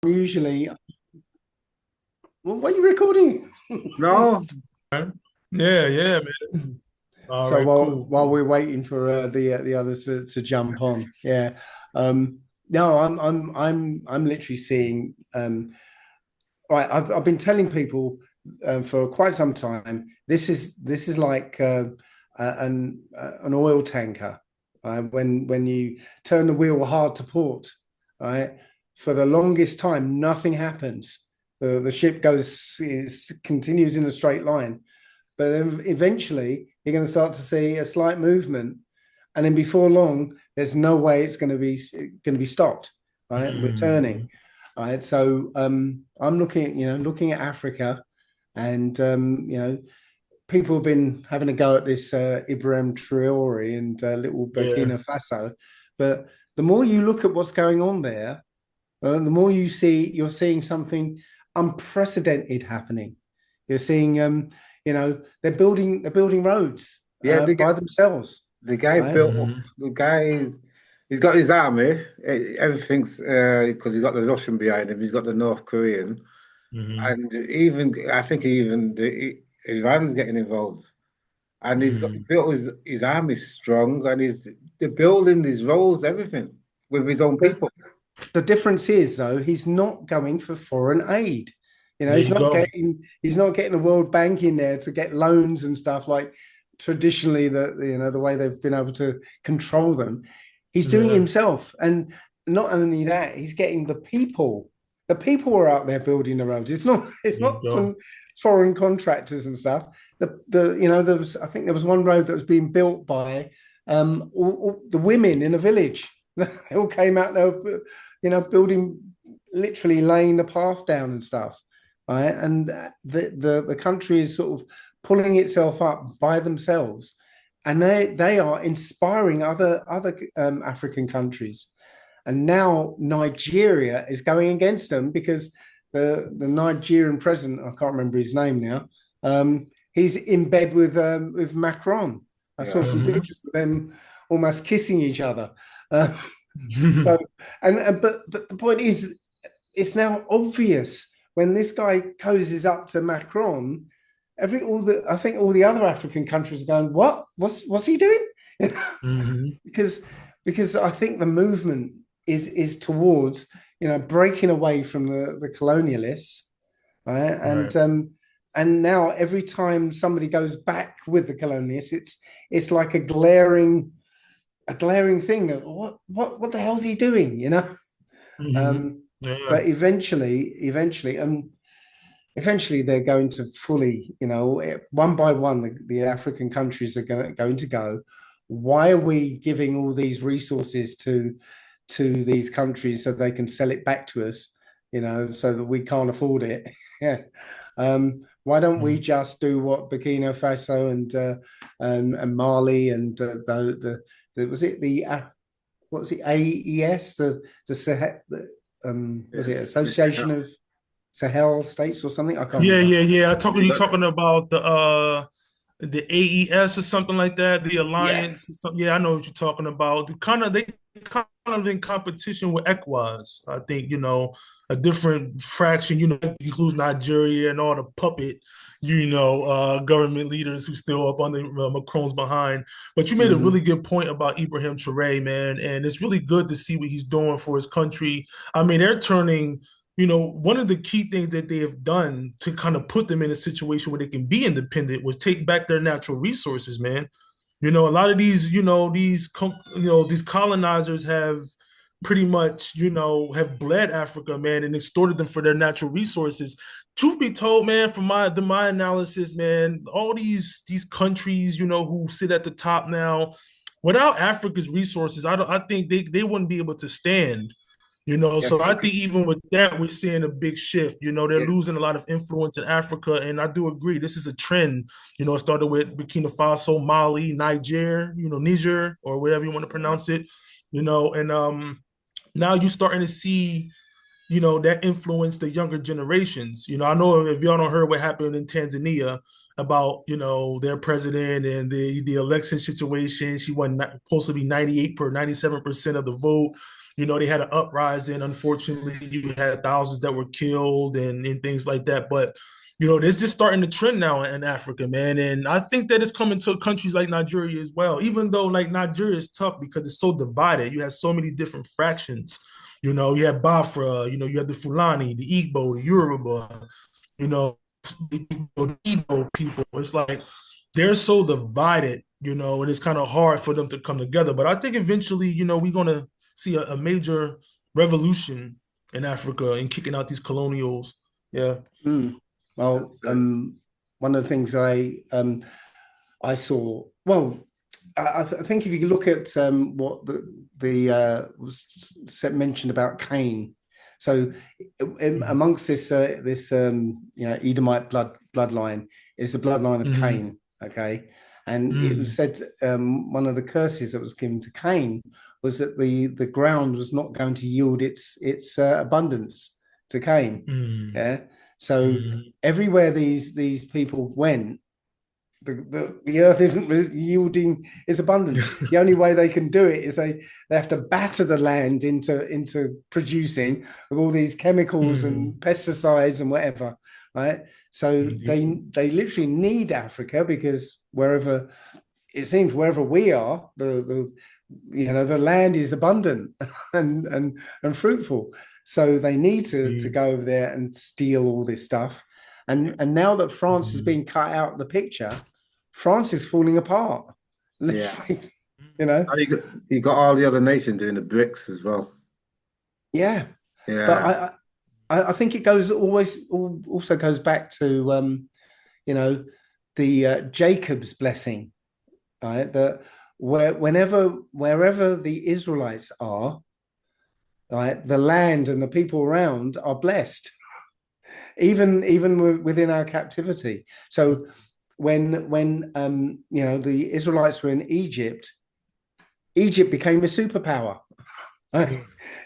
usually, well, what are you recording? No, Yeah, yeah, man. All So right, while cool, while cool. we're waiting for the others to jump on, yeah. No, I'm literally seeing. Right, I've been telling people for quite some time. This is like an oil tanker. When you turn the wheel hard to port, right? For the longest time, nothing happens. The ship continues in a straight line, but then eventually you're going to start to see a slight movement, and then before long, there's no way it's going to be stopped. Right, we're turning. Mhm. Right, so I'm looking at Africa, and people have been having a go at this Ibrahim Traore and little Yeah, Burkina Faso, but the more you look at what's going on there, the more you're seeing something unprecedented happening. You're seeing, they're building roads yeah, by themselves, the guy right? built up. hmm The guy, he's got his army. Everything's because he's got the Russian behind him. He's got the North Korean, hmm and even I think even Iran's getting involved. And he's got hmm built his army strong, and they're building these roads, everything with his own But people. the difference is, though, he's not going for foreign aid. There He's you not go. getting the World Bank in there to get loans and stuff like traditionally the way they've been able to control them. He's doing it Yeah, himself, and not only that, he's getting the people. The people are out there building the roads. It's there you not go. foreign contractors and stuff. There was, I think there was one road that was being built by all the women in a village. They all came out there, building, literally laying the path down and stuff, right? And the country is sort of pulling itself up by themselves, and they are inspiring other African countries. And now Nigeria is going against them because the Nigerian president, I can't remember his name now, he's in bed with Macron. I saw Yeah, some hmm pictures of them almost kissing each other. Uh, so, but the point is, it's now obvious when this guy cozies up to Macron. I think all the other African countries are going, what? What's he doing? hmm because because I think the movement is towards breaking away from the colonialists, right? Right. And now every time somebody goes back with the colonialists, it's like a glaring thing of what the hell's he doing, hmm um, Yeah. but eventually they're going to fully, one by one, the African countries are going to go. Why are we giving all these resources to these countries so they can sell it back to us, so that we can't afford it? Yeah. Why don't we Mhm. just do what Burkina Faso and Mali and the was it the what was it, AES, the Sahel, was it it's Association of Sahel States or something? I can't Yeah, remember. yeah, yeah. you You got talking about the AES or something like that, the Yeah, alliance or something. Yeah, I know what you're talking about. They kind of in competition with ECOWAS. I think, a different fraction, includes Nigeria and all the puppet, government leaders who still up on the Macron's behind. But you made a really mm-hmm. good point about Ibrahim Traore, man, and it's really good to see what he's doing for his country. I mean, they're turning one of the key things that they have done to kind of put them in a situation where they can be independent was take back their natural resources, man. A lot of these colonizers have pretty much, have bled Africa, man, and extorted them for their natural resources. Truth be told, man, from my analysis, man, all these countries, who sit at the top now, without Africa's resources, I think they wouldn't be able to stand. yeah, So I think even with that, we're seeing a big shift. They're yeah, losing a lot of influence in Africa. And I do agree, this is a trend. It started with Burkina Faso, Mali, Niger, or whatever you want to yeah, pronounce it, and now you're starting to see, that influence the younger generations. I know if y'all don't heard what happened in Tanzania about, their president and the election situation. She won supposed to be 98 per 97% of the vote. they had an uprising. Unfortunately, you had thousands that were killed and things like that. But it's just starting to trend now in Africa, man. And I think that it's coming to countries like Nigeria as well, even though like Nigeria is tough because it's so divided. You have so many different fractions. You have Bafra, you have the Fulani, the Igbo, the Yoruba, the Igbo people. It's like they're so divided, and it's kind of hard for them to come together. But I think eventually, we're going to see a major revolution in Africa and kicking out these colonials. Yeah. Mm. Well, one of the things I saw, well, I think if you look at what the was mentioned about Cain, so amongst this Edomite bloodline is the bloodline of Cain, okay, and it was said one of the curses that was given to Cain was that the ground was not going to yield its abundance to Cain, yeah. So everywhere these people went, the earth isn't yielding its abundance. The only way they can do it is they have to batter the land into producing with all these chemicals and pesticides and whatever, right? So they literally need Africa because wherever we are, the land is abundant and fruitful. So they need to go over there and steal all this stuff. And now that France has been cut out of the picture, France is falling apart. Literally, you got all the other nations doing the BRICS as well. Yeah. But I think it also goes back to the Jacob's blessing, right? That wherever the Israelites are, right, the land and the people around are blessed, even within our captivity. So when the Israelites were in Egypt became a superpower.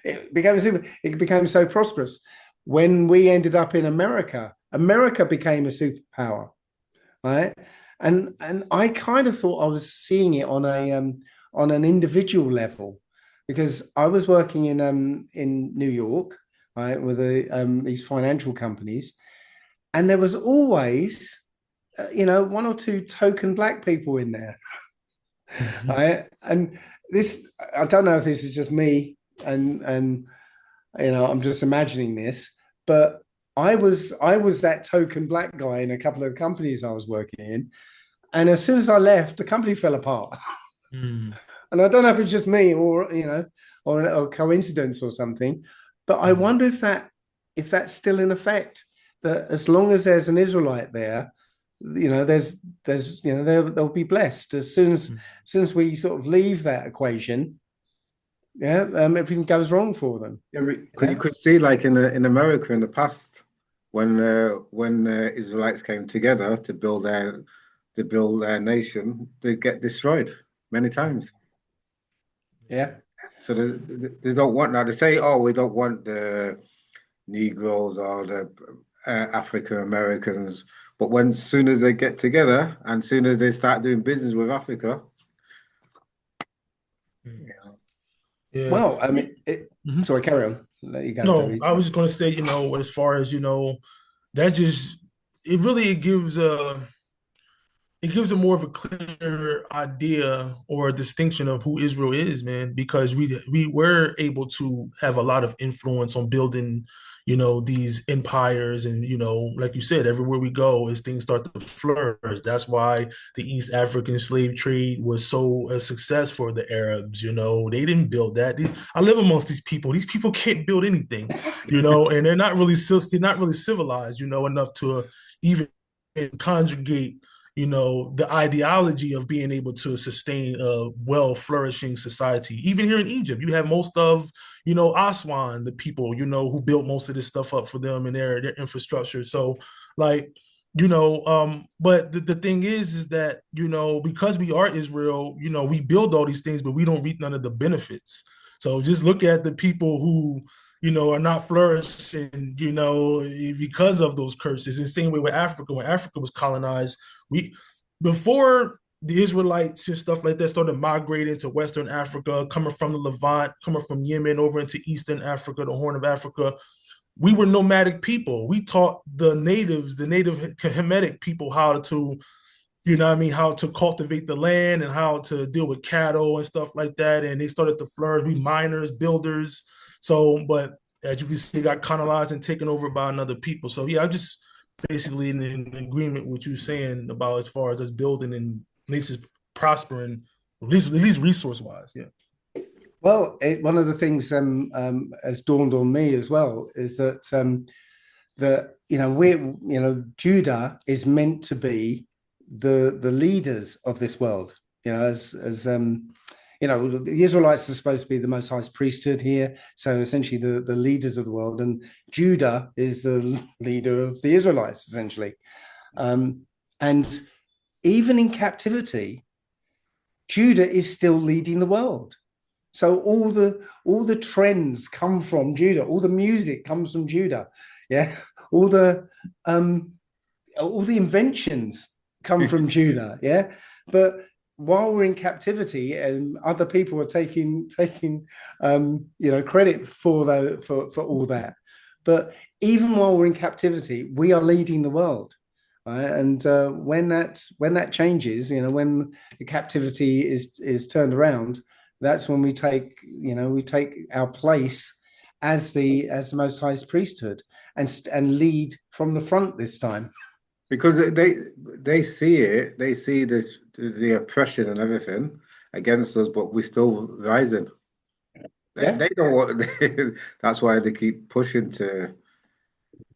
It became so prosperous. When we ended up in America became a superpower, right? And I kind of thought I was seeing it on an individual level, because I was working in New York, right, with these financial companies, and there was always one or two token black people in there. Right? And this, I don't know if this is just me and I'm just imagining this, but I was that token black guy in a couple of companies I was working in, and as soon as I left, the company fell apart. And I don't know if it's just me or or coincidence or something, but I wonder if that's still in effect, that as long as there's an Israelite there, they'll be blessed. As soon as we sort of leave that equation, everything goes wrong for them. You could see, like in America in the past, when Israelites came together to build their nation, they get destroyed many times. Yeah. So they don't want that. They say, "Oh, we don't want the Negroes or the African Americans." But soon as they get together and soon as they start doing business with Africa. Yeah. Well, I mean, sorry, carry on. Let you go. No, I was just going to say, as far as, that's just, it gives a more of a clear idea or a distinction of who Israel is, man, because we were able to have a lot of influence on building, these empires. And, like you said, everywhere we go, as things start to flourish. That's why the East African slave trade was so a success for the Arabs. They didn't build that. I live amongst these people. These people can't build anything, and they're not really civilized, enough to even conjugate the ideology of being able to sustain a well-flourishing society. Even here in Egypt, you have most of, Aswan, the people, who built most of this stuff up for them and their infrastructure. So, like, but the thing is that, because we are Israel, we build all these things, but we don't reap none of the benefits. So just look at the people who, are not flourishing, because of those curses. The same way with Africa. When Africa was colonized, before the Israelites and stuff like that started migrating to Western Africa, coming from the Levant, coming from Yemen over into Eastern Africa, the Horn of Africa. We were nomadic people. We taught the natives, the native Hamitic people, how to, you know what I mean, how to cultivate the land and how to deal with cattle and stuff like that. And they started to flourish. We miners, builders. So, but as you can see, it got colonized and taken over by another people. So yeah, I'm just basically in agreement with you saying about as far as us building and nations prospering, at least resource wise. Yeah. Well, one of the things has dawned on me as well is that Judah is meant to be the leaders of this world. As the Israelites are supposed to be the most high priesthood here, so essentially the leaders of the world, and Judah is the leader of the Israelites essentially, and even in captivity, Judah is still leading the world. So all the trends come from Judah. All the music comes from Judah. Yeah, all the inventions come from Judah. Yeah, but while we're in captivity, and other people are taking credit for all that. But even while we're in captivity, we are leading the world. Right? And when that changes, when the captivity is turned around, that's when we take our place as the most highest priesthood and lead from the front this time. Because they see it, they see the oppression and everything against us, but we're still rising. They don't want. That's why they keep pushing to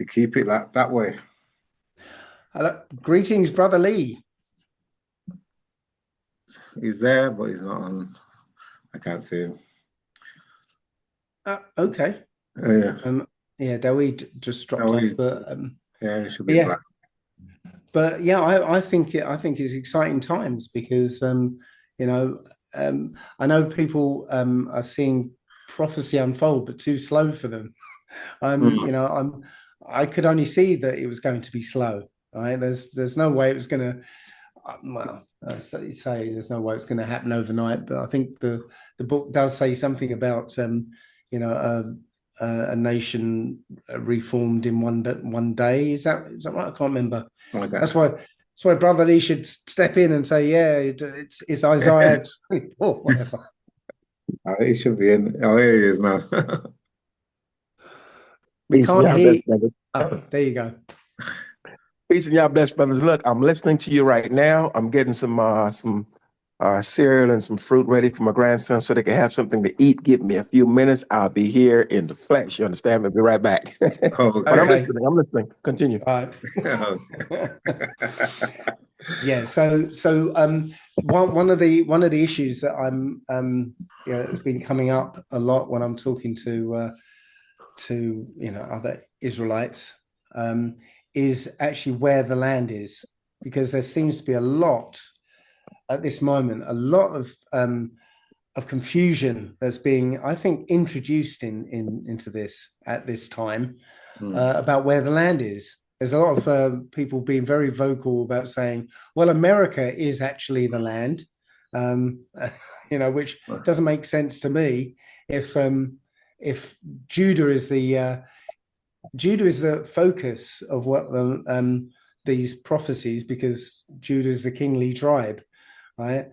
keep it that way. Hello. Greetings, Brother Lee. He's there, but he's not on. I can't see him. Okay. Yeah. Dawid just dropped off, but it should be black. But yeah, I think it's exciting times because I know people are seeing prophecy unfold, but too slow for them. I could only see that it was going to be slow. Right? There's no way it was going to. Well, I say there's no way it's going to happen overnight, but I think the book does say something about a nation reformed in one day. Is that right? I can't remember. Okay. That's why Brother Lee should step in and say, yeah, it's Isaiah 24, whatever. He should be in. Oh, here he is now. We can't hear. Oh, there you go. Peace and y'all bless, brothers. Look, I'm listening to you right now. I'm getting some cereal and some fruit ready for my grandson so they can have something to eat. Give me a few minutes. I'll be here in the flesh. You understand? I'll be right back. Okay. But I'm listening. Continue. All right. Yeah. So one of the issues that it's been coming up a lot when I'm talking to other Israelites is actually where the land is, because there seems to be a lot at this moment, a lot of confusion that's being, I think, introduced into this at this time about where the land is. There's a lot of people being very vocal about saying, well, America is actually the land, which doesn't make sense to me if Judah is the focus of what these prophecies, because Judah is the kingly tribe, right?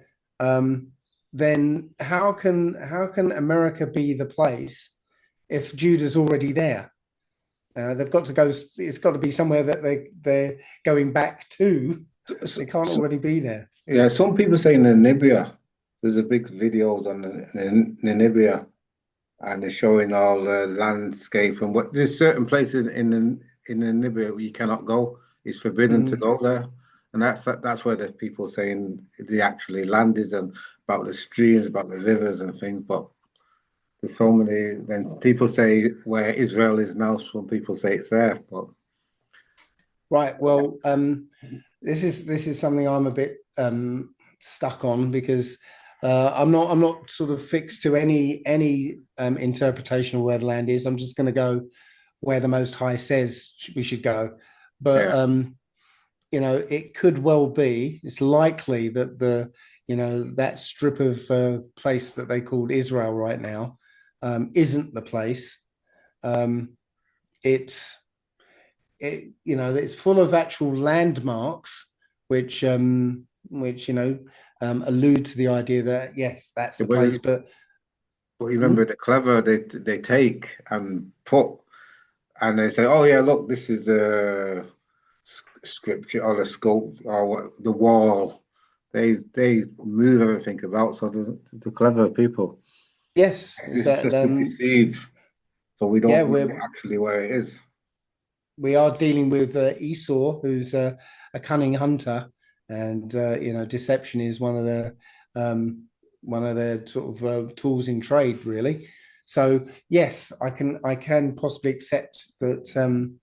Then how can America be the place if Judah's already there? They've got to go. It's got to be somewhere that they're going back to. They can't already be there. Yeah, some people say Namibia. There's a big videos on Namibia, and they're showing all the landscape and what. There's certain places in Namibia where you cannot go. It's forbidden to go there, and that's where there's people saying the actually land is, and about the streams, about the rivers and things. But there's so many. Then people say where Israel is now. Some people say it's there, but right. Well, this is something I'm a bit stuck on, because I'm not sort of fixed to any interpretation of where the land is. I'm just going to go where the Most High says we should go. But it could well be. It's likely that that strip of place that they called Israel right now isn't the place. Um, it's it's full of actual landmarks, which allude to the idea that yes, that's the place. But you remember the clever they take and put, and they say, oh yeah, look, this is a scripture or a sculpt or what, the wall. They move everything about. So the clever people. yes, It's just to deceive, so we don't know actually where it is. We are dealing with Esau, who's a cunning hunter, and deception is one of their sort of tools in trade, really. So yes, I can possibly accept that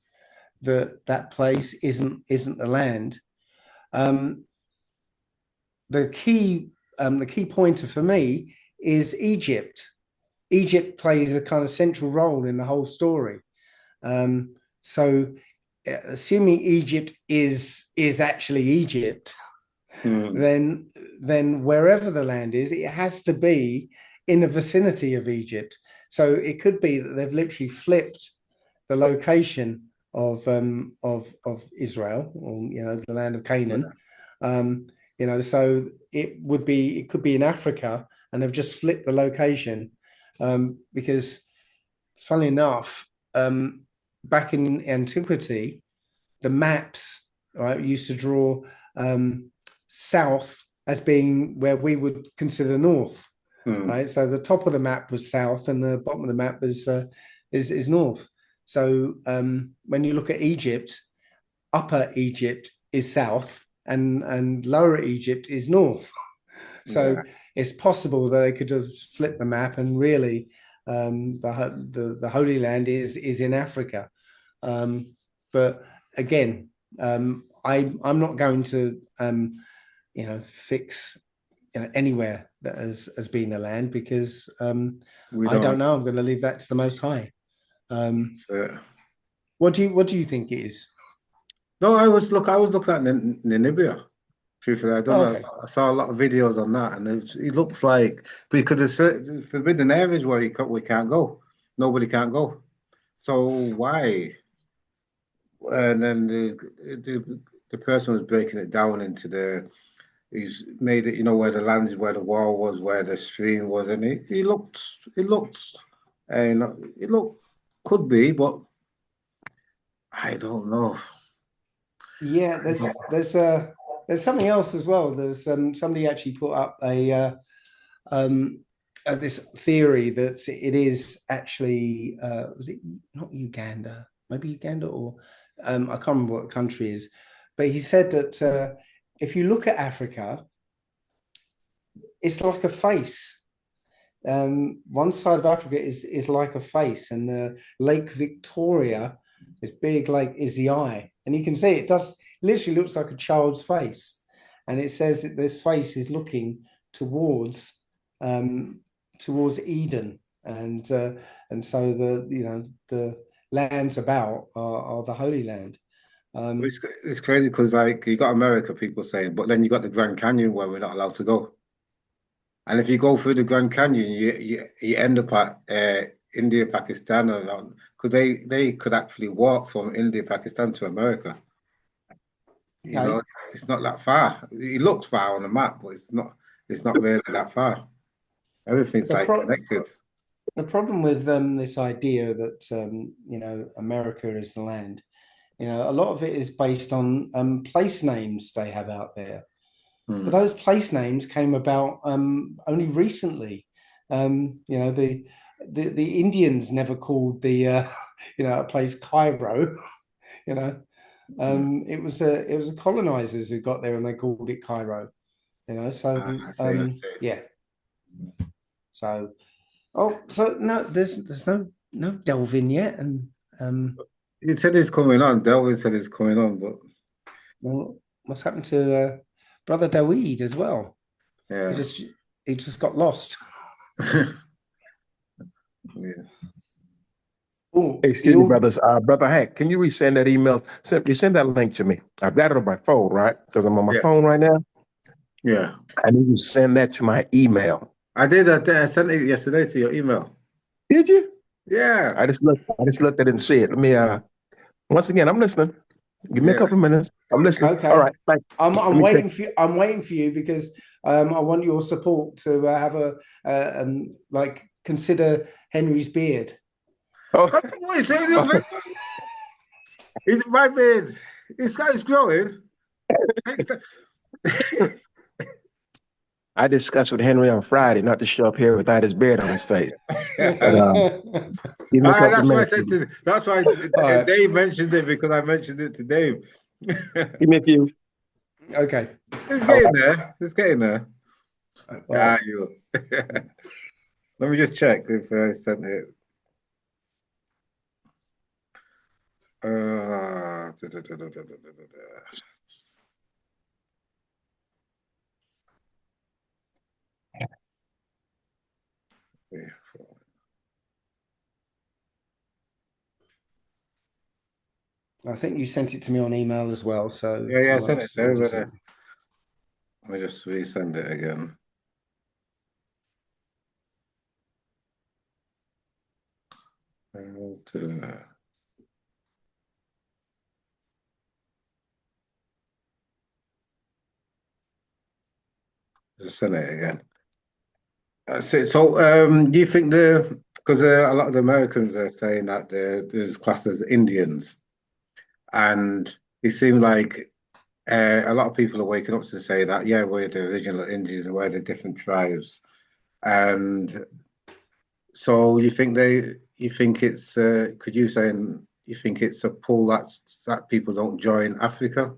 that place isn't the land. The key pointer for me is Egypt. Egypt plays a kind of central role in the whole story. So assuming Egypt is actually Egypt, then wherever the land is, it has to be in the vicinity of Egypt. So it could be that they've literally flipped the location of Israel, or the land of Canaan. So it could be in Africa, and they've just flipped the location, because funnily enough, back in antiquity, the maps, right, used to draw south as being where we would consider north, right? So the top of the map was south, and the bottom of the map is north. So when you look at Egypt, Upper Egypt is south, and Lower Egypt is north. So it's possible that they could just flip the map, and really the Holy Land is in Africa. But again, I'm not going to fix anywhere that has been a land, because I don't know. I'm going to leave that to the Most High. What do you think it is? No, I was looking at Namibia. Truthfully, I don't know. Okay. I saw a lot of videos on that, and it looks like because there's certain forbidden areas where we can't go. Nobody can't go. So why? And then the person was breaking it down into he's made it, where the land is, where the wall was, where the stream was, and it could be, but I don't know. Yeah, there's something else as well. There's somebody actually put up this theory that it is actually was it not Uganda? Maybe Uganda, or I can't remember what country it is, but he said that if you look at Africa, it's like a face. One side of Africa is like a face, and the Lake Victoria, this big lake, is the eye, and you can see it literally looks like a child's face, and it says that this face is looking towards Eden, and so the lands about are the Holy Land. It's crazy because you got America people saying, but then you got the Grand Canyon where we're not allowed to go. And if you go through the Grand Canyon, you end up at India, Pakistan, because they could actually walk from India, Pakistan to America. Okay. It's not that far. It looks far on the map, but it's not really that far. Everything's connected. The problem with this idea that America is the land, a lot of it is based on place names they have out there. But those place names came about only recently. The Indians never called the a place Cairo. It was a colonizers who got there and they called it Cairo. So I see. yeah. So no, there's no delving yet, and he said it's coming on. Delvin said it's coming on, but what's happened to brother Dawid as well? Yeah, he just got lost. Yeah. Oh, Excuse me, brothers. Brother Hank, can you resend that email? Send that link to me. I've got it on my phone, right? Because I'm on my Yeah, phone right now. yeah. I need you to send that to my email. I did. I sent it yesterday to your email. Did you? Yeah, I just looked at it and see it. Let me once again, I'm listening. Give me a yeah. couple of minutes. I'm listening. All okay. right. Thank you. Let I'm me check. waiting for you. I'm waiting for you because I want your support to have like consider Henry's beard. Oh, What is it? Is it my beard? This guy's growing. I discussed with Henry on Friday not to show up here without his beard on his face. But give me a couple of That's why I minutes. said to. That's why All right. Dave mentioned it because I mentioned it to Dave. Give me a few. Okay. It's All getting right. there. It's getting there. Right. You. Let me just check if I sent it. Da, da, da, da, da, da, da, da. Yeah, I think you sent it to me on email as well. So yeah, I I'll sent it ask to you to everybody. send it. Let me just resend it again. Just send it again. That's it. So, do you think because a lot of the Americans are saying that there's classed as Indians, and it seems like a lot of people are waking up to say that, yeah, we're the original Indians and we're the different tribes. And so you think it's, could you say, you think it's a pull that people don't join Africa?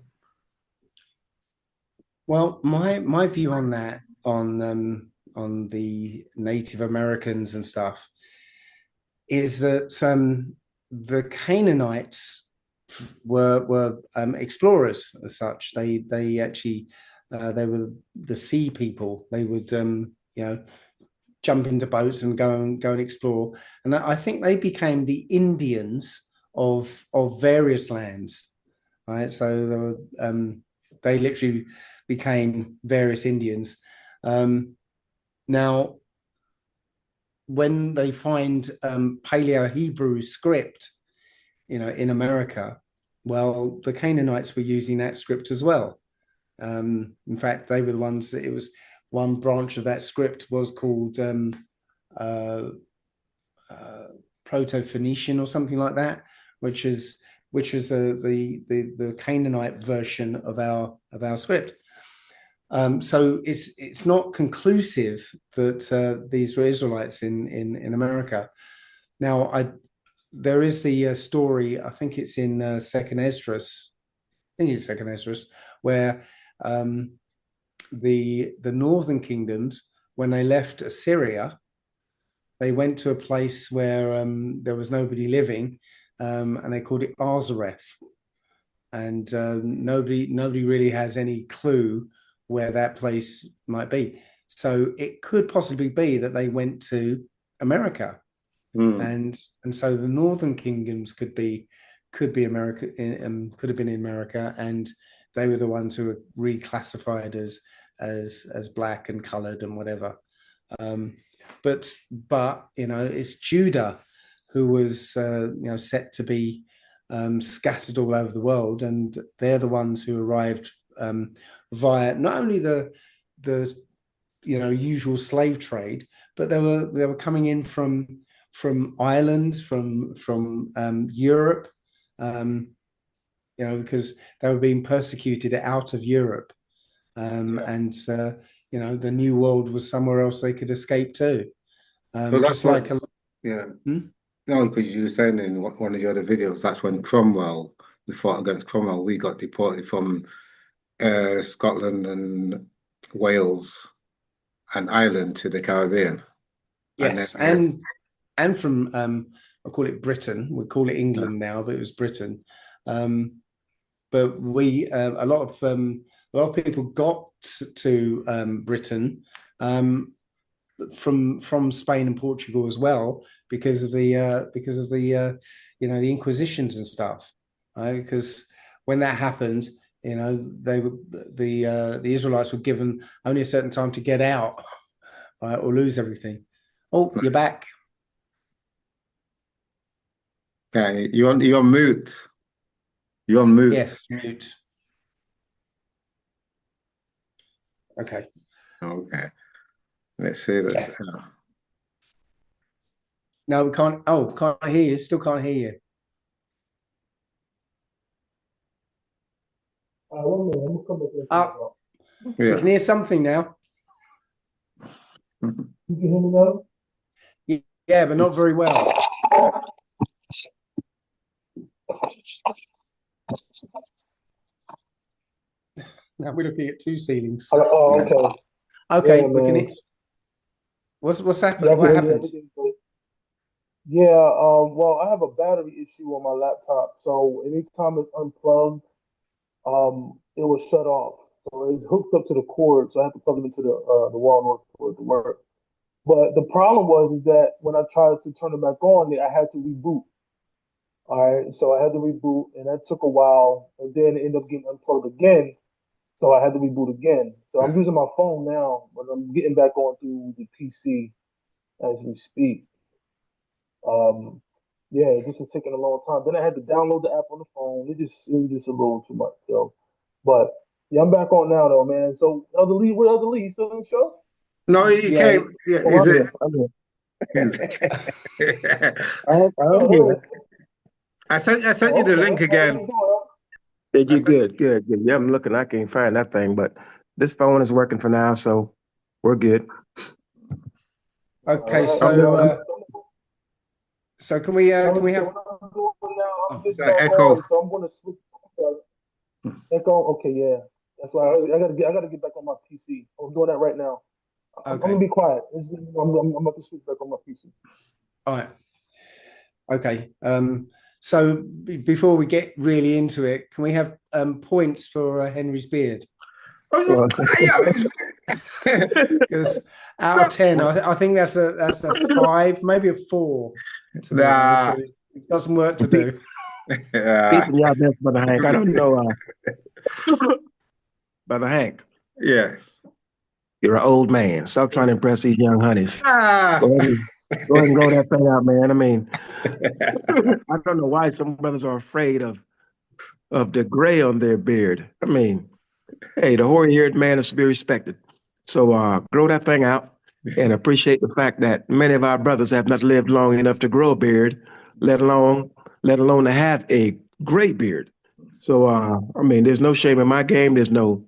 Well, my view on that on the Native Americans and stuff is that the Canaanites were explorers as such. They actually they were the sea people. They would jump into boats and go and explore. And I think they became the Indians of various lands. Right, so they literally became various Indians. Now, when they find Paleo Hebrew script, in America, well, the Canaanites were using that script as well. In fact, they were the ones that it was one branch of that script was called uh, Proto-Phoenician or something like that, which is the Canaanite version of our script. So it's not conclusive that these were Israelites in America. Now, there is the story. I think it's in Second Esdras. I think it's Second Esdras, where the northern kingdoms, when they left Assyria, they went to a place where there was nobody living, and they called it Arzareth. And nobody really has any clue where that place might be. So it could possibly be that they went to America, Mm. and so the northern kingdoms could be America, could have been in America, and they were the ones who were reclassified as black and colored and whatever. Um, but it's Judah who was set to be scattered all over the world, and they're the ones who arrived via not only the usual slave trade, but they were coming in from Ireland, from Europe, because they were being persecuted out of Europe, Yeah. and the New World was somewhere else they could escape to, So that's just what, like a. yeah. Hmm? No, because you were saying in one of your other videos, that's when Cromwell, we fought against Cromwell, we got deported from Scotland and Wales and Ireland to the Caribbean. And then, Yes, and from I call it Britain. We call it England now, but it was Britain. But we a lot of people got to Britain from Spain and Portugal as well because of the the Inquisitions and stuff. Because when that happened, the Israelites were given only a certain time to get out, right, or lose everything. Oh, you're back. Okay, you're on mute. You're on mute. Yes, mute. Okay. Okay. Let's see this. Yeah. No, we can't. Oh, can't hear you. Still can't hear you. 1 minute. I'm gonna come back in. We can hear something now. You can hear me now? Yeah, but not very well. Now we're looking at two ceilings. Oh, okay. Okay, Yeah, we can man. hear. What's happened? What happened? Yeah, well, I have a battery issue on my laptop, so anytime it's unplugged, it was shut off. So it's hooked up to the cord, so I have to plug it into the wall in order for it to work. But the problem is that when I tried to turn it back on, I had to reboot. All right, so I had to reboot, and that took a while, and then it ended up getting unplugged again. So I had to reboot again. So I'm using my phone now, but I'm getting back onto the PC as we speak. Yeah, this was taking a long time. Then I had to download the app on the phone. It was just a little too much. So, but yeah, I'm back on now though, man. So Elder Lee, where Elder Lee? You still in the show? No, you came. Yeah, Oh, is it? I'm here. I sent you the link again. Yeah, you good. Yeah, I'm looking. I can't find that thing, but this phone is working for now, so we're good. Okay, so can we have echo? So I'm going to switch. Echo. Okay, yeah. That's why I gotta get back on my PC. I'm doing that right now. I'm gonna be quiet. I'm about to switch back on my PC. All right. Okay. So before we get really into it, can we have points for Henry's beard? Because out of 10, I think that's a 5, maybe a 4. Nah. So we've got some work to do. Peace and y'all, Brother Hank. I don't know, Brother Hank. Yes. You're an old man. Stop trying to impress these young honeys. Go ahead and grow that thing out, man. I mean, I don't know why some brothers are afraid of the gray on their beard. I mean, hey, the hoary-haired man is to be respected. So grow that thing out and appreciate the fact that many of our brothers have not lived long enough to grow a beard, let alone to have a gray beard. So I mean, there's no shame in my game. There's no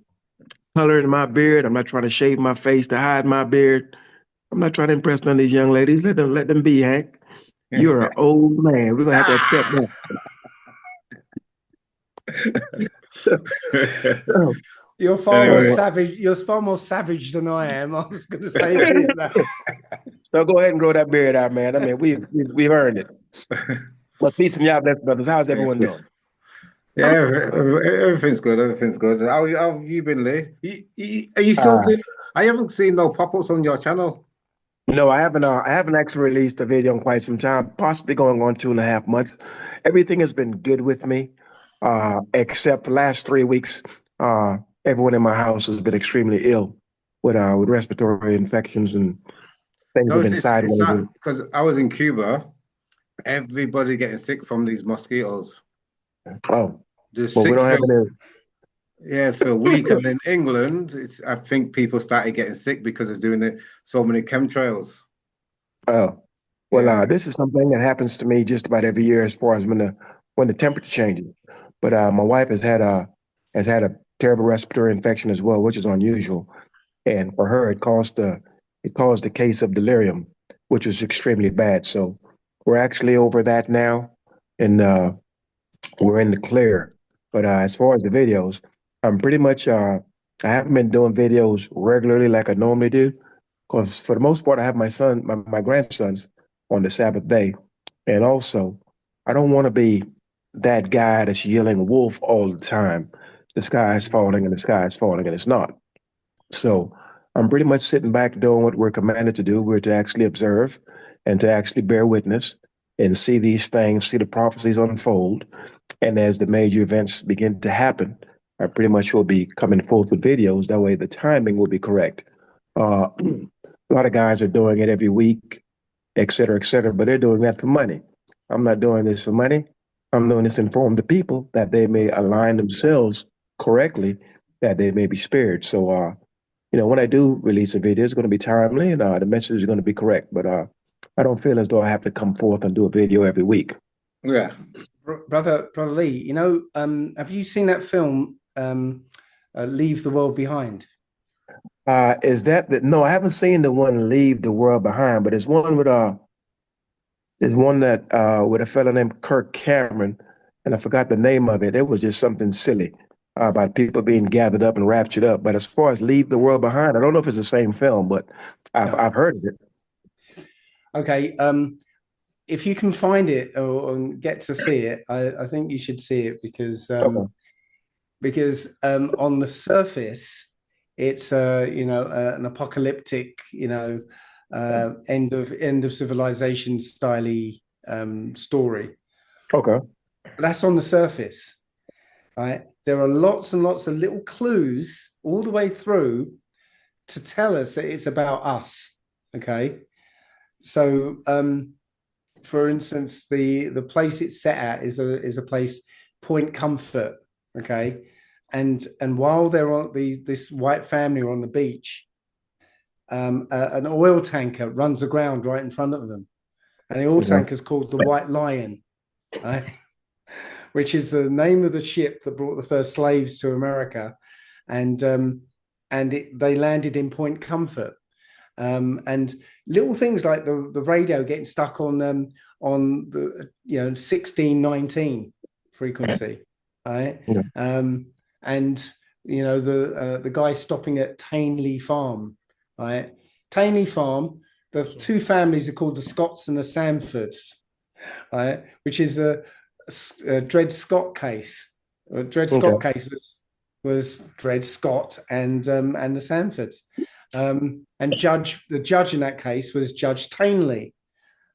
color in my beard. I'm not trying to shave my face to hide my beard. I'm not trying to impress none of these young ladies. Let them be, Hank. You're an old man. We're gonna have to accept that. You're far more savage. You're far more savage than I am. I was going to say that. So go ahead and grow that beard out, man. I mean, we've earned it. But peace and y'all, blessed brothers. How's everyone doing? Yeah, everything's good. Everything's good. How you been, Lee? Are you still doing? I haven't seen no pop-ups on your channel. No, I haven't. I haven't actually released a video in quite some time, possibly going on 2.5 months. Everything has been good with me, except the last 3 weeks. Everyone in my house has been extremely ill with respiratory infections and things have been sideways. Because I was in Cuba, everybody getting sick from these mosquitoes. Oh, just well, we don't have any. Yeah, for a week. And in England, I think people started getting sick because of doing so many chemtrails. Oh, well, this is something that happens to me just about every year as far as when the temperature changes. But my wife has had a terrible respiratory infection as well, which is unusual. And for her, it caused a case of delirium, which was extremely bad. So we're actually over that now, and we're in the clear. But as far as the videos, I'm pretty much I haven't been doing videos regularly like I normally do, because for the most part I have my grandsons on the Sabbath day, and also I don't want to be that guy that's yelling wolf all the time. The sky is falling and the sky is falling and it's not. So I'm pretty much sitting back doing what we're commanded to do. We're to actually observe and to actually bear witness and see these things, see the prophecies unfold. And as the major events begin to happen, I pretty much will be coming forth with videos. That way the timing will be correct. A lot of guys are doing it every week, et cetera, but they're doing that for money. I'm not doing this for money. I'm doing this to inform the people that they may align themselves correctly, that they may be spared. So, when I do release a video, it's going to be timely and the message is going to be correct. But I don't feel as though I have to come forth and do a video every week. Yeah. Brother Lee, have you seen that film, Leave the World Behind? Is that no? I haven't seen the one Leave the World Behind, but there's one with with a fellow named Kirk Cameron, and I forgot the name of it. It was just something silly about people being gathered up and raptured up. But as far as Leave the World Behind, I don't know if it's the same film, but I've heard of it. Okay, if you can find it or get to see it, I think you should see it because on the surface, it's an apocalyptic, end of civilization style story. Okay. That's on the surface, right? There are lots and lots of little clues all the way through to tell us that it's about us. Okay, so for instance, the place it's set at is a place, Point Comfort. Okay, and while they're on this white family are on the beach, an oil tanker runs aground right in front of them, and the oil tanker is called the White Lion, right? Which is the name of the ship that brought the first slaves to America, and they landed in Point Comfort. And little things like the radio getting stuck on the 1619 frequency, right? Yeah. And the guy stopping at Tainley Farm, right? Tainley Farm. The two families are called the Scotts and the Sanfords, right? Which is a Dred Scott case. Dred Scott case was Dred Scott and the Sanfords. And the judge in that case was Judge Tainley,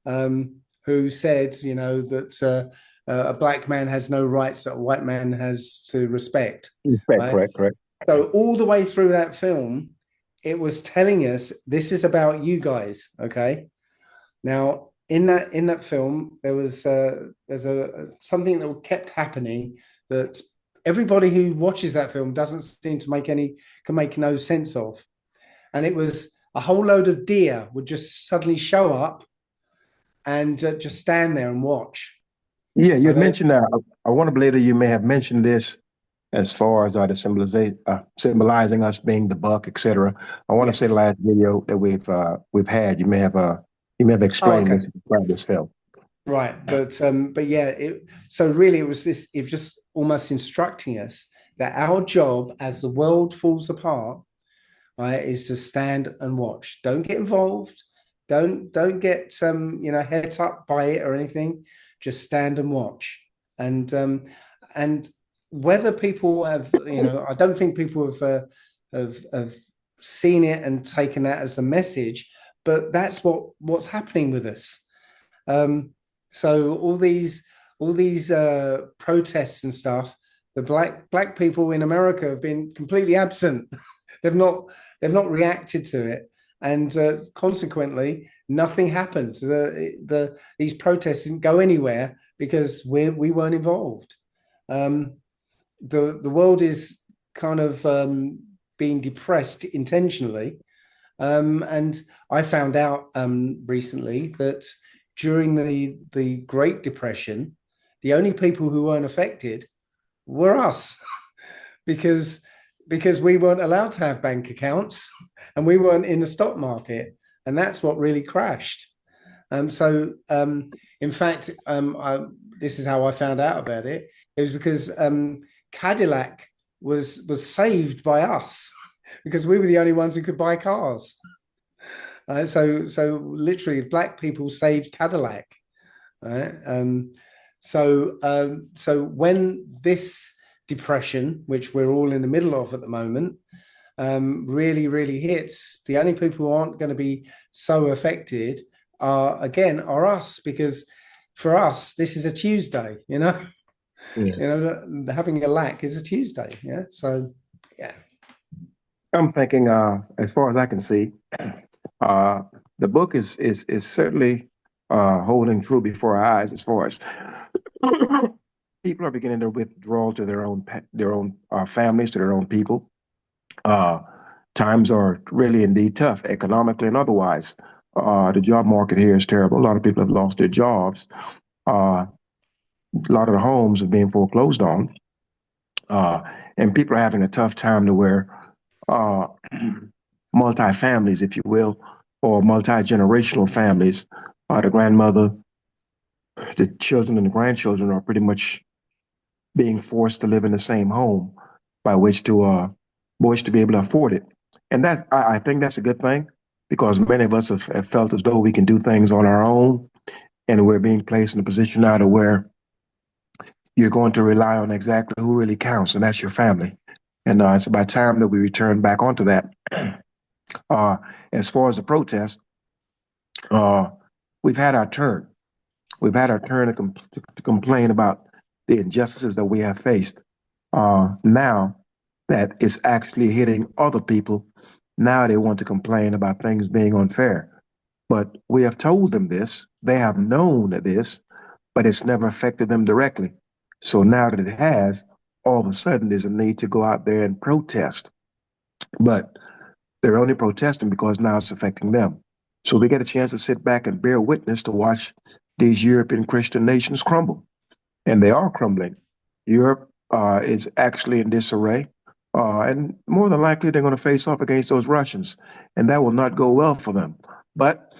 who said, that a black man has no rights that a white man has to respect. Right? Correct. So all the way through that film, it was telling us this is about you guys. Okay. Now in that film, there's something that kept happening that everybody who watches that film doesn't seem to can make no sense of. And it was a whole load of deer would just suddenly show up and just stand there and watch. Yeah, you had mentioned that. I want to believe that you may have mentioned this as far as the symbolizing us being the buck, etc. I want to say the last video that we've had, you may have explained this film. Right, but yeah, so really it was just almost instructing us that our job as the world falls apart, right, is to stand and watch. Don't get involved. Don't get het up by it or anything. Just stand and watch. And whether people have, I don't think people have seen it and taken that as the message, but that's what's happening with us. So all these protests and stuff, the black people in America have been completely absent. They've not reacted to it, and consequently, nothing happened. These protests didn't go anywhere because we weren't involved. The world is kind of being depressed intentionally, and I found out recently that during the Great Depression, the only people who weren't affected were us, because we weren't allowed to have bank accounts and we weren't in the stock market, and that's what really crashed. In fact, this is how I found out about it. It was because Cadillac was saved by us because we were the only ones who could buy cars. So literally, black people saved Cadillac. So when this depression, which we're all in the middle of at the moment, really, really hits, the only people who aren't going to be so affected are us, because for us, this is a Tuesday, you know. Yeah. You know, having a lack is a Tuesday. Yeah. So, yeah. I'm thinking, as far as I can see, uh, the book is certainly holding true before our eyes. As far as people are beginning to withdraw to their own families, to their own people. Uh, Times are really indeed tough, economically and otherwise. The job market here is terrible. A lot of people have lost their jobs. A lot of the homes are being foreclosed on, uh, and people are having a tough time to where uh, multi-families, if you will, or multi-generational families. The grandmother, the children, and the grandchildren are pretty much being forced to live in the same home by which to be able to afford it. And I think that's a good thing, because many of us have felt as though we can do things on our own, and we're being placed in a position now to where you're going to rely on exactly who really counts, and that's your family. And it's about time that we return back onto that. Uh, as far as the protest, uh, we've had our turn. We've had our turn to complain about the injustices that we have faced. Now that it's actually hitting other people, now they want to complain about things being unfair. But we have told them this, they have known this, but it's never affected them directly. So now that it has, all of a sudden there's a need to go out there and protest. But they're only protesting because now it's affecting them. So we get a chance to sit back and bear witness to watch these European Christian nations crumble. And they are crumbling. Europe is actually in disarray. And more than likely, they're going to face off against those Russians. And that will not go well for them. But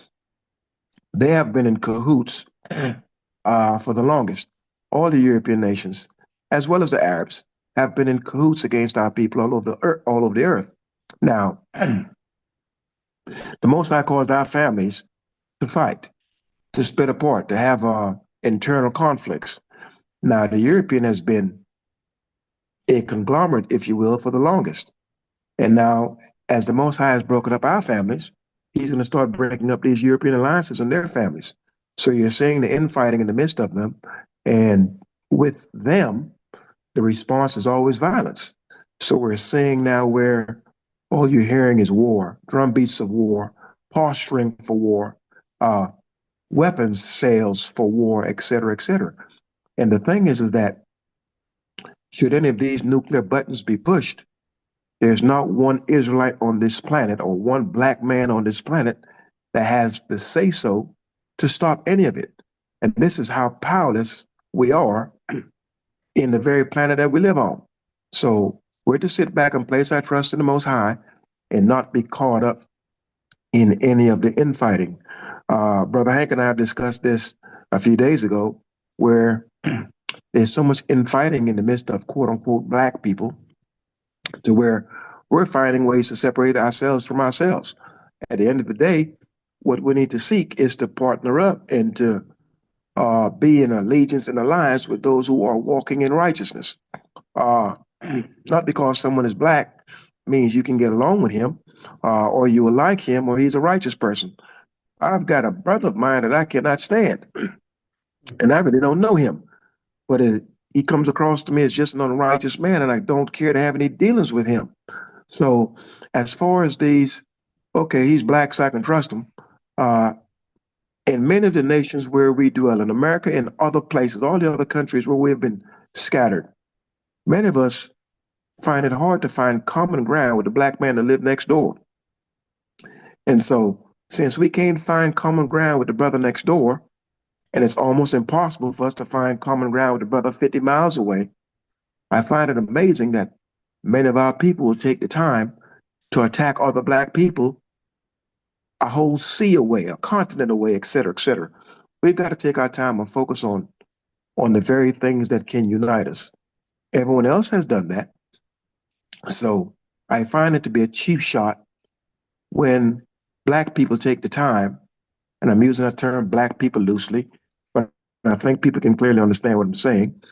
they have been in cahoots for the longest. All the European nations, as well as the Arabs, have been in cahoots against our people all over the earth. Now, the Most High caused our families to fight, to split apart, to have internal conflicts. Now, the European has been a conglomerate, if you will, for the longest. And now, as the Most High has broken up our families, he's going to start breaking up these European alliances and their families. So you're seeing the infighting in the midst of them. And with them, the response is always violence. So we're seeing now where all you're hearing is war, drum beats of war, posturing for war, uh, weapons sales for war, et cetera, et cetera. And the thing is that should any of these nuclear buttons be pushed, there's not one Israelite on this planet or one black man on this planet that has the say so to stop any of it. And this is how powerless we are in the very planet that we live on. So we're to sit back and place our trust in the Most High and not be caught up in any of the infighting. Brother Hank and I have discussed this a few days ago, where there's so much infighting in the midst of quote unquote black people, to where we're finding ways to separate ourselves from ourselves. At the end of the day, what we need to seek is to partner up and to be in allegiance and alliance with those who are walking in righteousness. Uh, Not because someone is black means you can get along with him, or you will like him, or he's a righteous person. I've got a brother of mine that I cannot stand, and I really don't know him, but he comes across to me as just an unrighteous man, and I don't care to have any dealings with him. So, as far as these, okay, he's black, so I can trust him. Uh, in many of the nations where we dwell, in America and other places, all the other countries where we've been scattered, many of us find it hard to find common ground with the black man that lived next door. And so, since we can't find common ground with the brother next door, and it's almost impossible for us to find common ground with the brother 50 miles away, I find it amazing that many of our people will take the time to attack other black people a whole sea away, a continent away, et cetera, et cetera. We've got to take our time and focus on the very things that can unite us. Everyone else has done that. So I find it to be a cheap shot when black people take the time, and I'm using that term black people loosely, but I think people can clearly understand what I'm saying.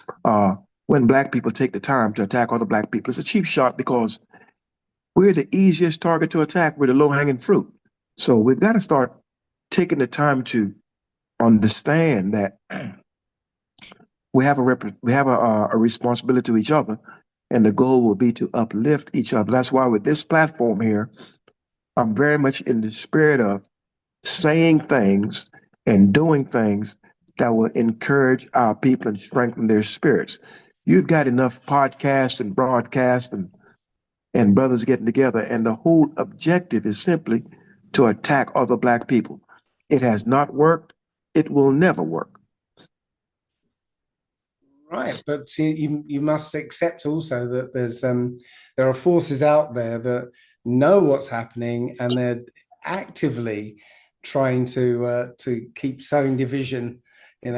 When black people take the time to attack other black people, it's a cheap shot, because We're the easiest target to attack. We're the low-hanging fruit. So we've got to start taking the time to understand that we have a responsibility to each other, and the goal will be to uplift each other. That's why with this platform here, I'm very much in the spirit of saying things and doing things that will encourage our people and strengthen their spirits. You've got enough podcasts and broadcasts and brothers getting together, and the whole objective is simply to attack other Black people. It has not worked. It will never work. Right, but you must accept also that there are forces out there that know what's happening, and they're actively trying to keep sowing division, in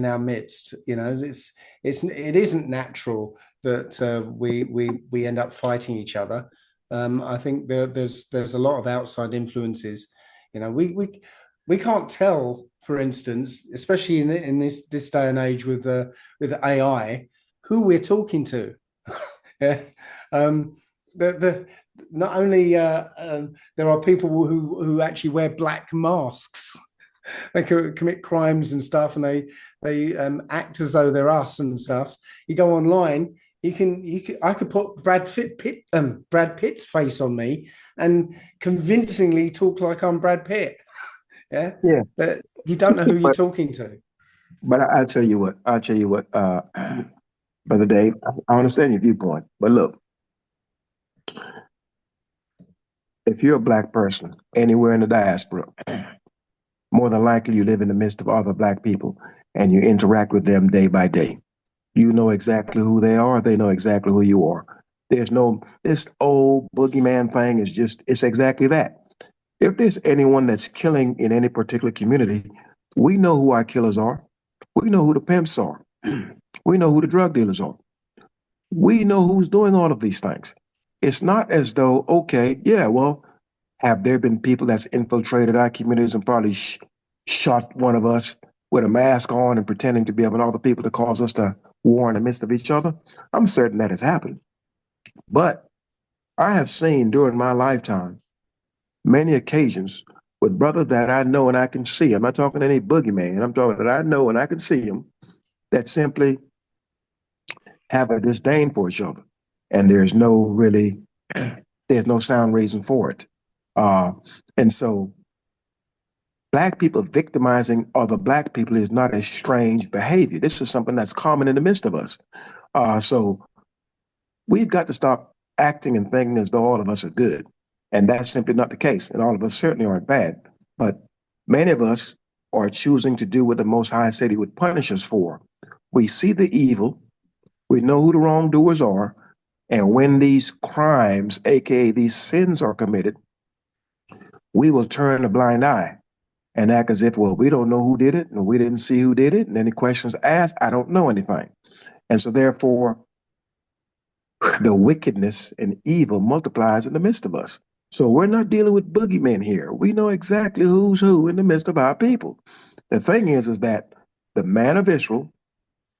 our midst. It isn't natural that we end up fighting each other. I think there's a lot of outside influences. We can't tell, for instance, especially in this day and age with AI, who we're talking to. Yeah. Not only there are people who actually wear black masks. They commit crimes and stuff, and they act as though they're us and stuff. You go online, I could put Brad Pitt's face on me and convincingly talk like I'm Brad Pitt. Yeah. Yeah. But you don't know who you're talking to. But I'll tell you what, Brother Dave, I understand your viewpoint. But look, if you're a Black person anywhere in the diaspora, more than likely you live in the midst of other Black people and you interact with them day by day. You know exactly who they are. They know exactly who you are. This old boogeyman thing it's exactly that. If there's anyone that's killing in any particular community, we know who our killers are. We know who the pimps are. We know who the drug dealers are. We know who's doing all of these things. It's not as though, okay, yeah, well, have there been people that's infiltrated our communities and probably shot one of us with a mask on and pretending to be of other people to cause us to war in the midst of each other? I'm certain that has happened. But I have seen during my lifetime many occasions with brothers that I know and I can see. I'm not talking any boogeyman. I'm talking that I know and I can see them that simply have a disdain for each other. And there's no sound reason for it. And so Black people victimizing other Black people is not a strange behavior. This is something that's common in the midst of us. So we've got to stop acting and thinking as though all of us are good. And that's simply not the case. And all of us certainly aren't bad. But many of us are choosing to do what the Most High said he would punish us for. We see the evil. We know who the wrongdoers are. And when these crimes, aka these sins, are committed, we will turn a blind eye and act as if, well, we don't know who did it and we didn't see who did it. And any questions asked, I don't know anything. And so therefore, the wickedness and evil multiplies in the midst of us. So we're not dealing with boogeymen here. We know exactly who's who in the midst of our people. The thing is that the man of Israel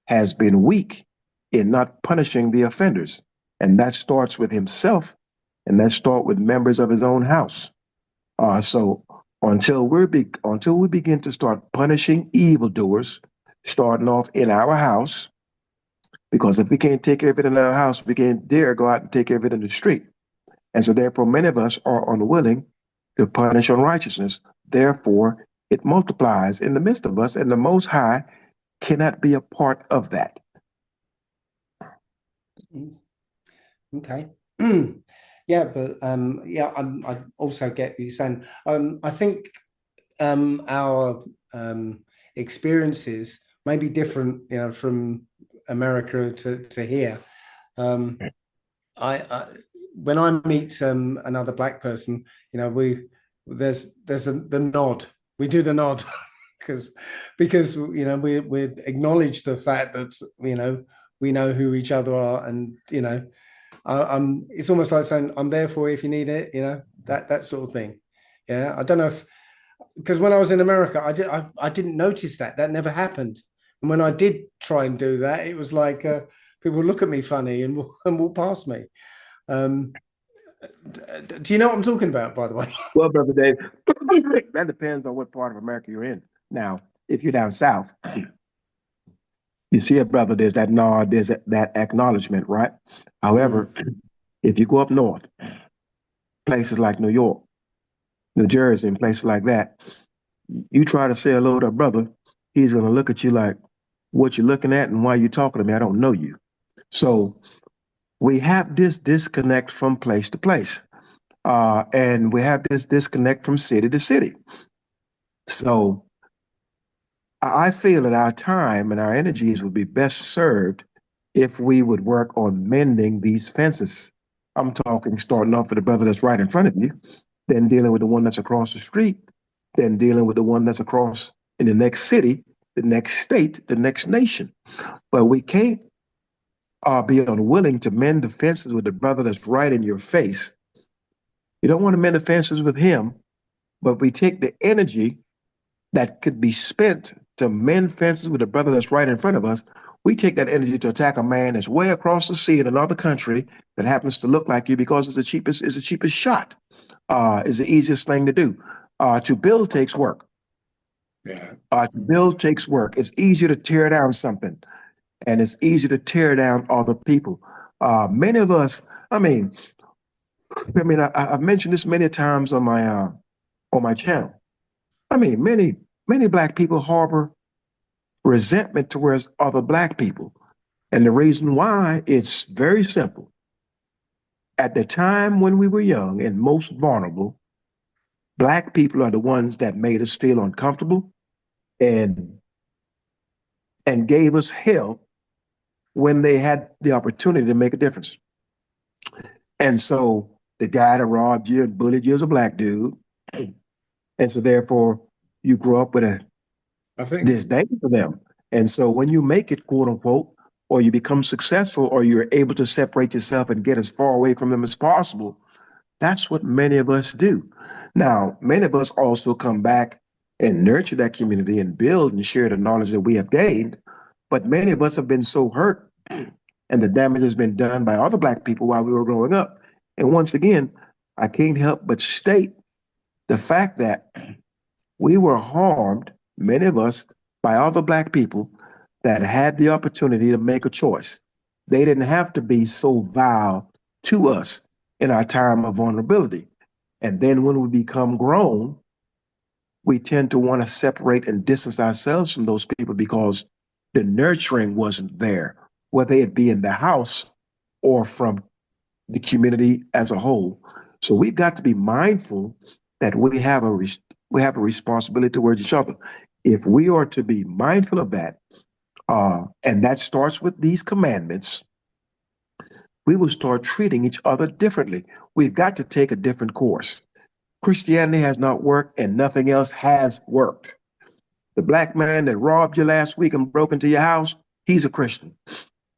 has been weak in not punishing the offenders. And that starts with himself, and that starts with members of his own house. So until we begin to start punishing evildoers, starting off in our house, because if we can't take care of it in our house, we can't dare go out and take care of it in the street. And so therefore, many of us are unwilling to punish unrighteousness. Therefore, it multiplies in the midst of us, and the Most High cannot be a part of that. Okay. Yeah, but I also get what you're saying. I think our experiences may be different, from America to here. When I meet another Black person, there's the nod. We do the nod because we acknowledge the fact that we know who each other are, and it's almost like saying I'm there for you if you need it, that sort of thing. Yeah, I don't know because when I was in America, I didn't notice that never happened, and when I did try and do that, it was like people look at me funny and walk past me. Do you know what I'm talking about, by the way? Well, Brother Dave, that depends on what part of America you're in. Now, if you're down south, you see it, brother, there's that nod, there's that acknowledgement, right? However, if you go up north, places like New York, New Jersey, and places like that, you try to say hello to a brother, he's going to look at you like, what you looking at and why you talking to me? I don't know you. So we have this disconnect from place to place. And we have this disconnect from city to city. So I feel that our time and our energies would be best served if we would work on mending these fences. I'm talking starting off with the brother that's right in front of you, then dealing with the one that's across the street, then dealing with the one that's across in the next city, the next state, the next nation. But we can't be unwilling to mend the fences with the brother that's right in your face. You don't want to mend the fences with him, but we take the energy that could be spent to mend fences with a brother that's right in front of us. We take that energy to attack a man that's way across the sea in another country that happens to look like you because it's the cheapest shot. Is the easiest thing to do. To build takes work. Yeah. To build takes work. It's easier to tear down something, and it's easier to tear down other people. Many of us, I've mentioned this many times on my channel. Many black people harbor resentment towards other black people. And the reason why, it's very simple. At the time when we were young and most vulnerable, black people are the ones that made us feel uncomfortable and gave us hell when they had the opportunity to make a difference. And so the guy that robbed you and bullied you is a black dude. And so therefore you grow up with a disdain for them. And so when you make it, quote unquote, or you become successful, or you're able to separate yourself and get as far away from them as possible, that's what many of us do. Now, many of us also come back and nurture that community and build and share the knowledge that we have gained. But many of us have been so hurt and the damage has been done by other black people while we were growing up. And once again, I can't help but state the fact that we were harmed, many of us, by other black people that had the opportunity to make a choice. They didn't have to be so vile to us in our time of vulnerability. And then when we become grown, we tend to want to separate and distance ourselves from those people because the nurturing wasn't there, whether it be in the house or from the community as a whole. So we've got to be mindful that we have a responsibility towards each other. If we are to be mindful of that, and that starts with these commandments, we will start treating each other differently. We've got to take a different course. Christianity has not worked and nothing else has worked. The black man that robbed you last week and broke into your house, he's a Christian.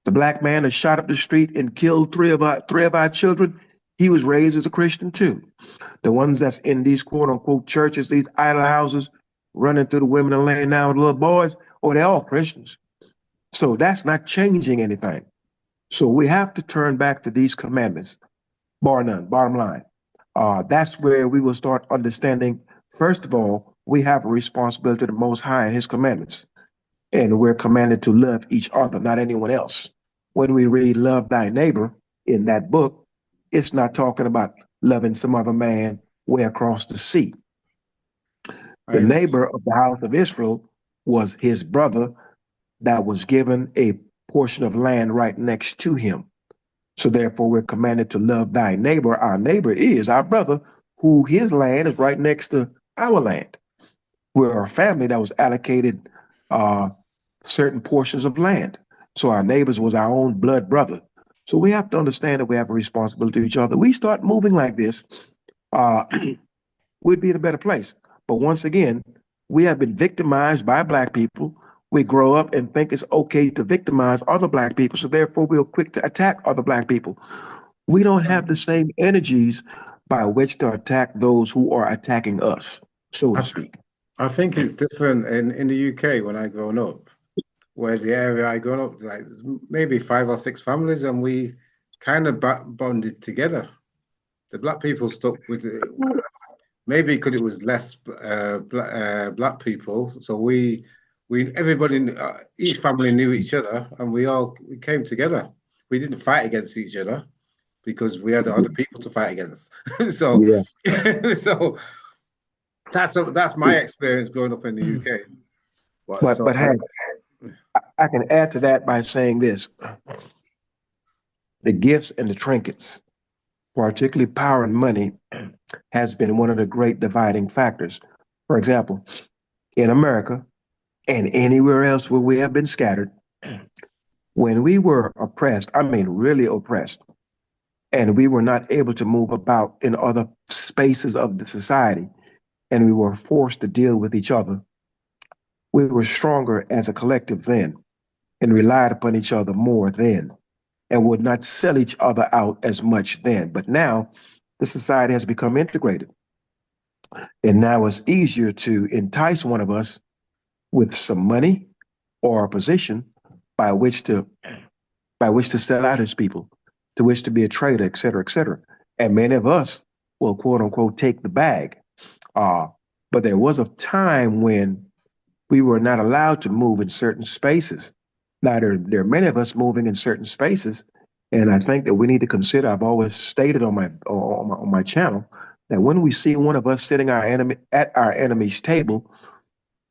The black man that shot up the street and killed three of our children, he was raised as a Christian too. The ones that's in these quote unquote churches, these idol houses, running through the women and laying down with little boys, they're all Christians. So that's not changing anything. So we have to turn back to these commandments, bar none, bottom line. That's where we will start understanding, first of all, we have a responsibility to the Most High and his commandments. And we're commanded to love each other, not anyone else. When we read love thy neighbor in that book, it's not talking about loving some other man way across the sea. The neighbor of the house of Israel was his brother that was given a portion of land right next to him. So therefore, we're commanded to love thy neighbor. Our neighbor is our brother, who his land is right next to our land. We're a family that was allocated certain portions of land. So our neighbors was our own blood brother. So we have to understand that we have a responsibility to each other. We start moving like this, we'd be in a better place. But once again, we have been victimized by black people. We grow up and think it's okay to victimize other black people. So therefore, we're quick to attack other black people. We don't have the same energies by which to attack those who are attacking us, so to speak. I think it's different in the UK when I grown up, where the area I grew up, like maybe 5 or 6 families, and we kind of bonded together. the black people stuck with it. Maybe because it was less black people, so everybody, each family knew each other, and we came together. We didn't fight against each other because we had other people to fight against. So, Yeah. so that's my experience growing up in the UK. But Hank, I can add to that by saying this: the gifts and the trinkets, particularly power and money, has been one of the great dividing factors. For example, in America and anywhere else where we have been scattered, when we were oppressed, I mean really oppressed, and we were not able to move about in other spaces of the society, and we were forced to deal with each other, we were stronger as a collective then and relied upon each other more then and would not sell each other out as much then. But now the society has become integrated. And now it's easier to entice one of us with some money or a position by which to sell out his people, to which to be a trader, et cetera, et cetera. And many of us will quote unquote take the bag. But there was a time when we were not allowed to move in certain spaces. Now there are many of us moving in certain spaces, and I think that we need to consider. I've always stated on my channel that when we see one of us sitting at our enemy's table,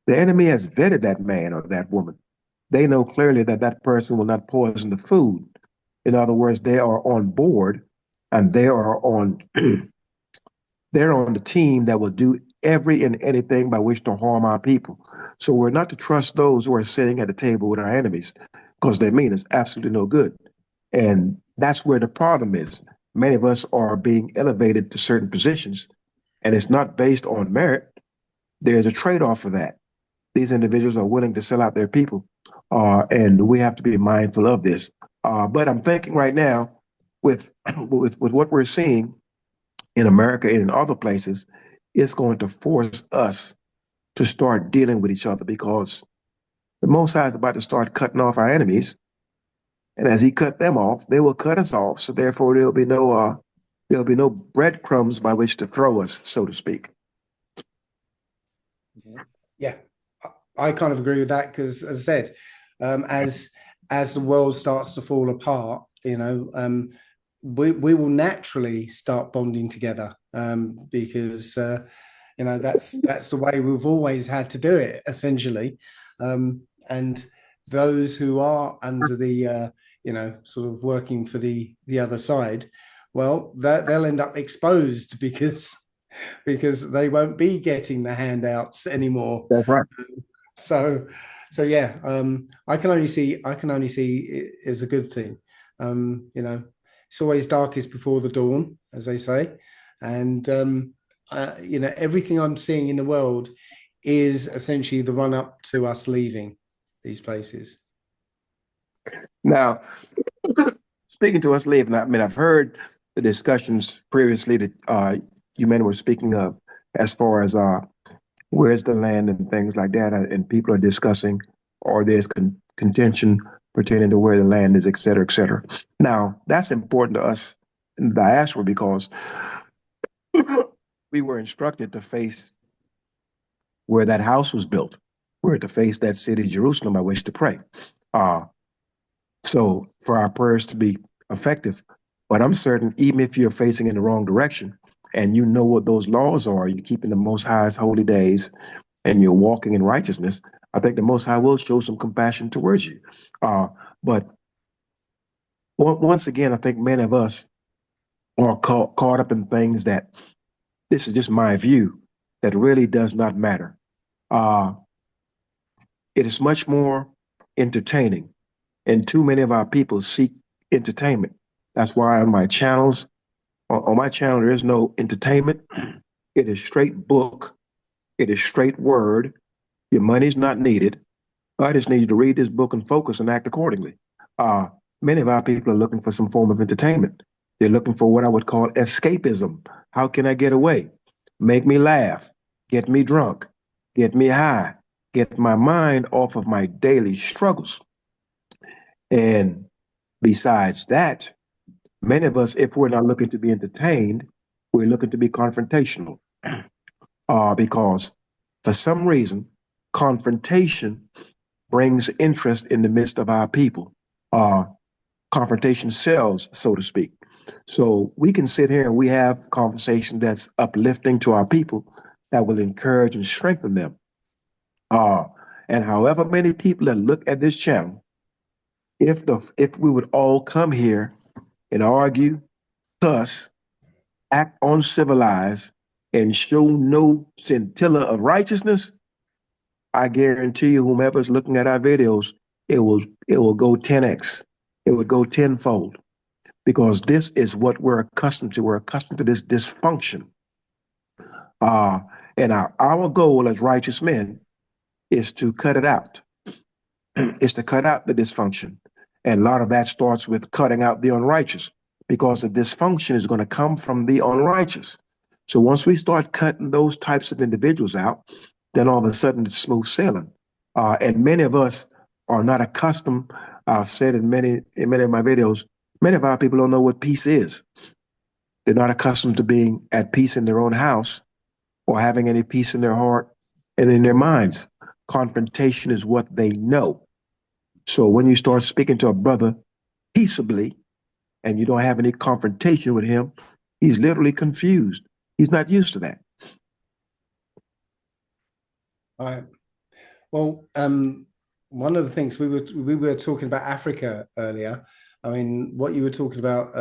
the enemy has vetted that man or that woman. They know clearly that that person will not poison the food. In other words, they are on board, and they are on they're on the team that will do every and anything by which to harm our people. So we're not to trust those who are sitting at the table with our enemies, because they mean us absolutely no good. And that's where the problem is. Many of us are being elevated to certain positions, and it's not based on merit. There's a trade-off for that. These individuals are willing to sell out their people, and we have to be mindful of this. But I'm thinking right now, with what we're seeing in America and in other places, it's going to force us to start dealing with each other, because the Most High is about to start cutting off our enemies, and as He cut them off, they will cut us off. So therefore, there'll be no breadcrumbs by which to throw us, so to speak. Yeah, I kind of agree with that, because, as I said, as the world starts to fall apart, we will naturally start bonding together, because that's the way we've always had to do it, essentially. And those who are under the sort of working for the other side, well, they'll end up exposed, because they won't be getting the handouts anymore. That's right. So yeah, I can only see it as a good thing. It's always darkest before the dawn, as they say, and everything I'm seeing in the world is essentially the run up to us leaving these places. Now, speaking to us leaving, I mean, I've heard the discussions previously that you men were speaking of, as far as where's the land and things like that, and people are discussing, or there's contention pertaining to where the land is, et cetera, et cetera. Now, that's important to us in the diaspora, because we were instructed to face where that house was built. We're to face that city, Jerusalem, I wish to pray. So for our prayers to be effective, but I'm certain even if you're facing in the wrong direction and you know what those laws are, you're keeping the Most High's holy days and you're walking in righteousness, I think the Most High will show some compassion towards you. But once again, I think many of us are caught up in things that, this is just my view, that really does not matter. It is much more entertaining, and too many of our people seek entertainment. That's why on my channels, on my channel, there is no entertainment. It is straight book. It is straight word. Your money's not needed. I just need you to read this book and focus and act accordingly. Many of our people are looking for some form of entertainment. They're looking for what I would call escapism. How can I get away? Make me laugh, get me drunk, get me high, get my mind off of my daily struggles. And besides that, many of us, if we're not looking to be entertained, we're looking to be confrontational, because for some reason, confrontation brings interest in the midst of our people. Confrontation sells, so to speak. So we can sit here and we have conversation that's uplifting to our people that will encourage and strengthen them. And however many people that look at this channel, if we would all come here and argue, cuss, act uncivilized, and show no scintilla of righteousness, I guarantee you, whomever's looking at our videos, it will go 10x. It would go tenfold, because this is what we're accustomed to. We're accustomed to this dysfunction. And our goal as righteous men is to cut it out. Is to cut out the dysfunction. And a lot of that starts with cutting out the unrighteous, because the dysfunction is going to come from the unrighteous. So once we start cutting those types of individuals out, then all of a sudden it's smooth sailing. And many of us are not accustomed. I've said in many of my videos, many of our people don't know what peace is. They're not accustomed to being at peace in their own house or having any peace in their heart and in their minds. Confrontation is what they know. So when you start speaking to a brother peaceably and you don't have any confrontation with him, he's literally confused. He's not used to that. All right. Well, one of the things we were talking about Africa earlier. I mean, what you were talking about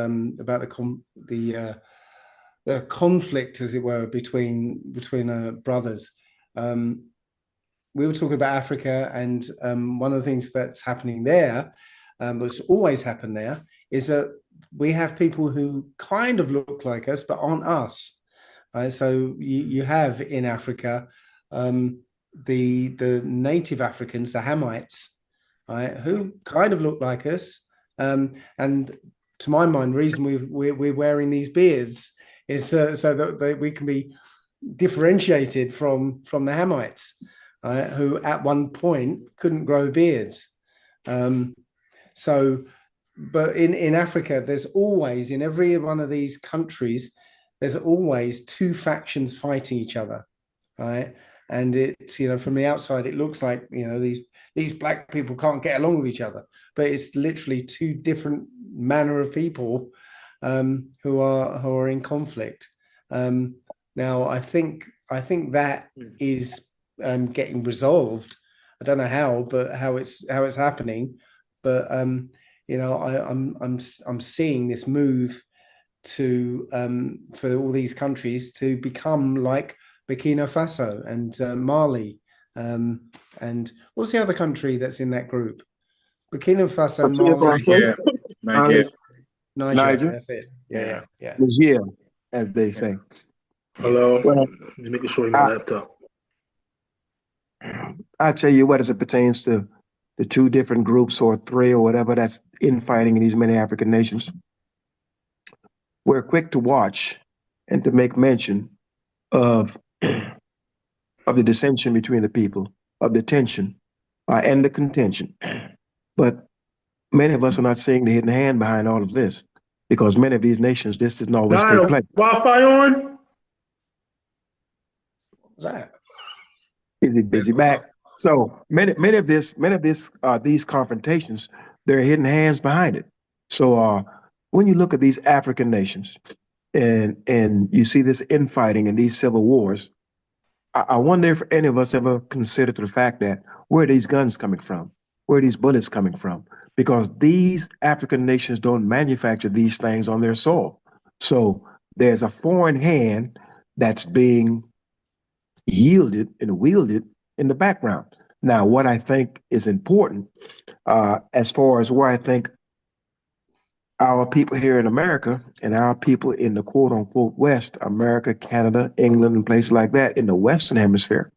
the conflict, as it were, between brothers. We were talking about Africa, and one of the things that's happening there, that's always happened there, is that we have people who kind of look like us but aren't us. So you have in Africa the native Africans, the Hamites, who kind of look like us, and to my mind, the reason we're wearing these beards is so that we can be differentiated from the Hamites, who at one point couldn't grow beards. But in Africa, there's always, in every one of these countries, there's always two factions fighting each other, right? And it's, from the outside, it looks like, these black people can't get along with each other, but it's literally two different manner of people who are in conflict. Now, I think that is getting resolved. I don't know how it's happening, but I'm seeing this move to for all these countries to become like Burkina Faso and Mali, and what's the other country that's in that group? Burkina Faso, Mali, Niger. That's it. Yeah. Niger, as they say. Hello. Well, just making sure my laptop. I tell you what, as it pertains to the two different groups or three or whatever that's infighting in these many African nations, we're quick to watch and to make mention of the dissension between the people, of the tension and the contention. But many of us are not seeing the hidden hand behind all of this, because many of these nations, this doesn't always take place. Wi-Fi on? What's that? Busy back. So many of these confrontations, there are hidden hands behind it. So when you look at these African nations and you see this infighting and these civil wars, I wonder if any of us ever considered the fact that where are these guns coming from? Where are these bullets coming from? Because these African nations don't manufacture these things on their soil. So there's a foreign hand that's being yielded and wielded in the background. Now, what I think is important, as far as where I think our people here in America and our people in the quote unquote West, America, Canada, England, and places like that in the Western Hemisphere,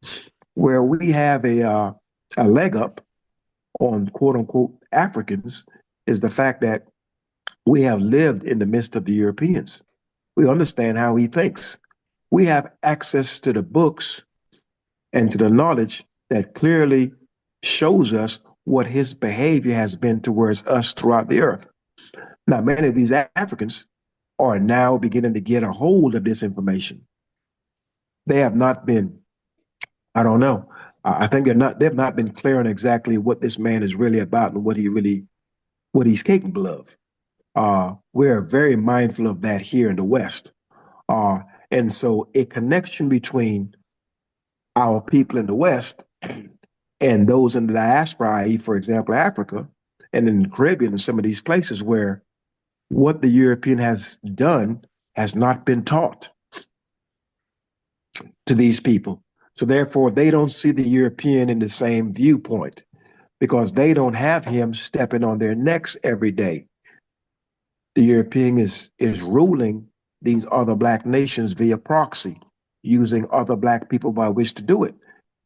where we have a leg up on quote unquote Africans, is the fact that we have lived in the midst of the Europeans. We understand how he thinks. We have access to the books and to the knowledge that clearly shows us what his behavior has been towards us throughout the earth. Now, many of these Africans are now beginning to get a hold of this information. They have not been, I don't know. I think they've not been clear on exactly what this man is really about and what he's capable of. We're very mindful of that here in the West. And so a connection between our people in the West and those in the diaspora, i.e., for example, Africa and in the Caribbean and some of these places where what the European has done has not been taught to these people. So therefore, they don't see the European in the same viewpoint because they don't have him stepping on their necks every day. The European is ruling these other Black nations via proxy, using other Black people by which to do it.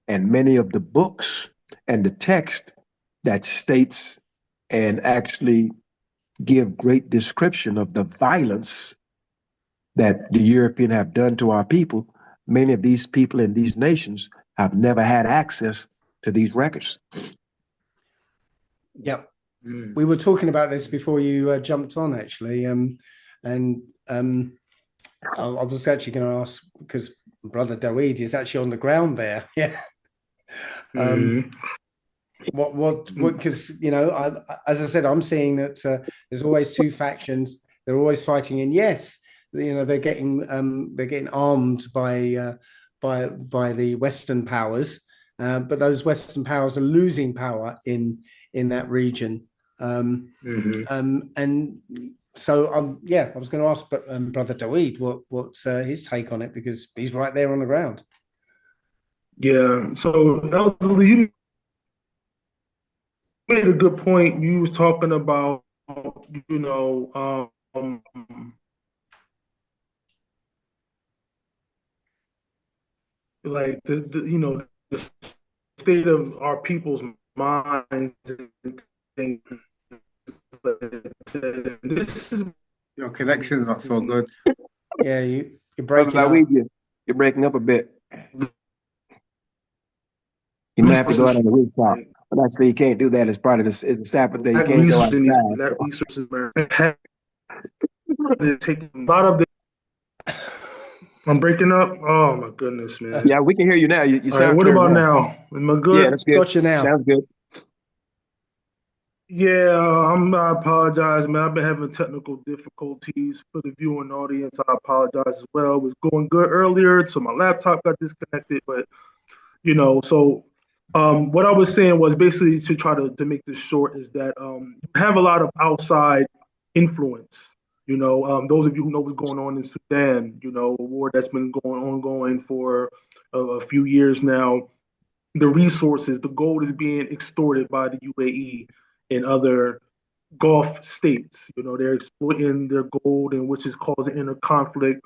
And many of the books and the text that states and actually give great description of the violence that the European have done to our people, many of these people in these nations have never had access to these records. Yep. We were talking about this before you jumped on, actually. I was actually going to ask, because Brother Dawid is actually on the ground there. Yeah. Because, as I said, I'm seeing that there's always two factions. They're always fighting. And yes, they're getting armed by the Western powers. But those Western powers are losing power in that region. And so, I was going to ask Brother Dawid what's his take on it, because he's right there on the ground. Yeah. So, Elderly, you made a good point. You was talking about, like the state of our people's minds and things. Your connection's not so good. Yeah, you're breaking up. You're breaking up a bit. You might have to go out on the rooftop. But actually, you can't do that as part of this. It's a Sabbath day. You can't go outside. That resources taking a lot of the. I'm breaking up. Oh my goodness, man. Yeah, we can hear you now. You sound right, what clear about now? Am I good? Yeah, that's good. Got you now. Sounds good. Yeah, I apologize, man. I've been having technical difficulties for the viewing audience. I apologize as well. It was going good earlier, so my laptop got disconnected. But so what I was saying was basically, to try to make this short, is that you have a lot of outside influence. Those of you who know what's going on in Sudan, a war that's been ongoing for a few years now. The resources, the gold is being extorted by the UAE and other Gulf states. They're exploiting their gold, and which is causing inner conflict.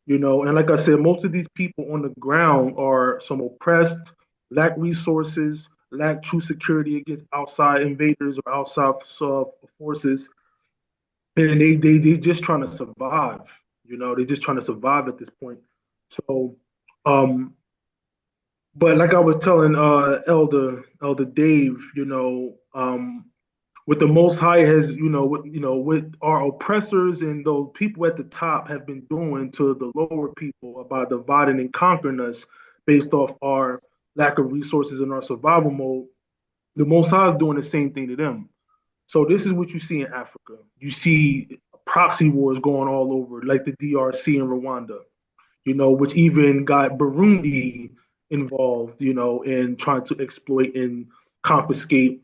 And like I said, most of these people on the ground are some oppressed, lack resources, lack true security against outside invaders or outside forces. And they just trying to survive. They're just trying to survive at this point. So, but like I was telling Elder Dave, what the Most High has, what our oppressors and those people at the top have been doing to the lower people about dividing and conquering us based off our lack of resources and our survival mode, the Most High is doing the same thing to them. So this is what you see in Africa. You see proxy wars going all over, like the DRC and Rwanda, which even got Burundi involved, in trying to exploit and confiscate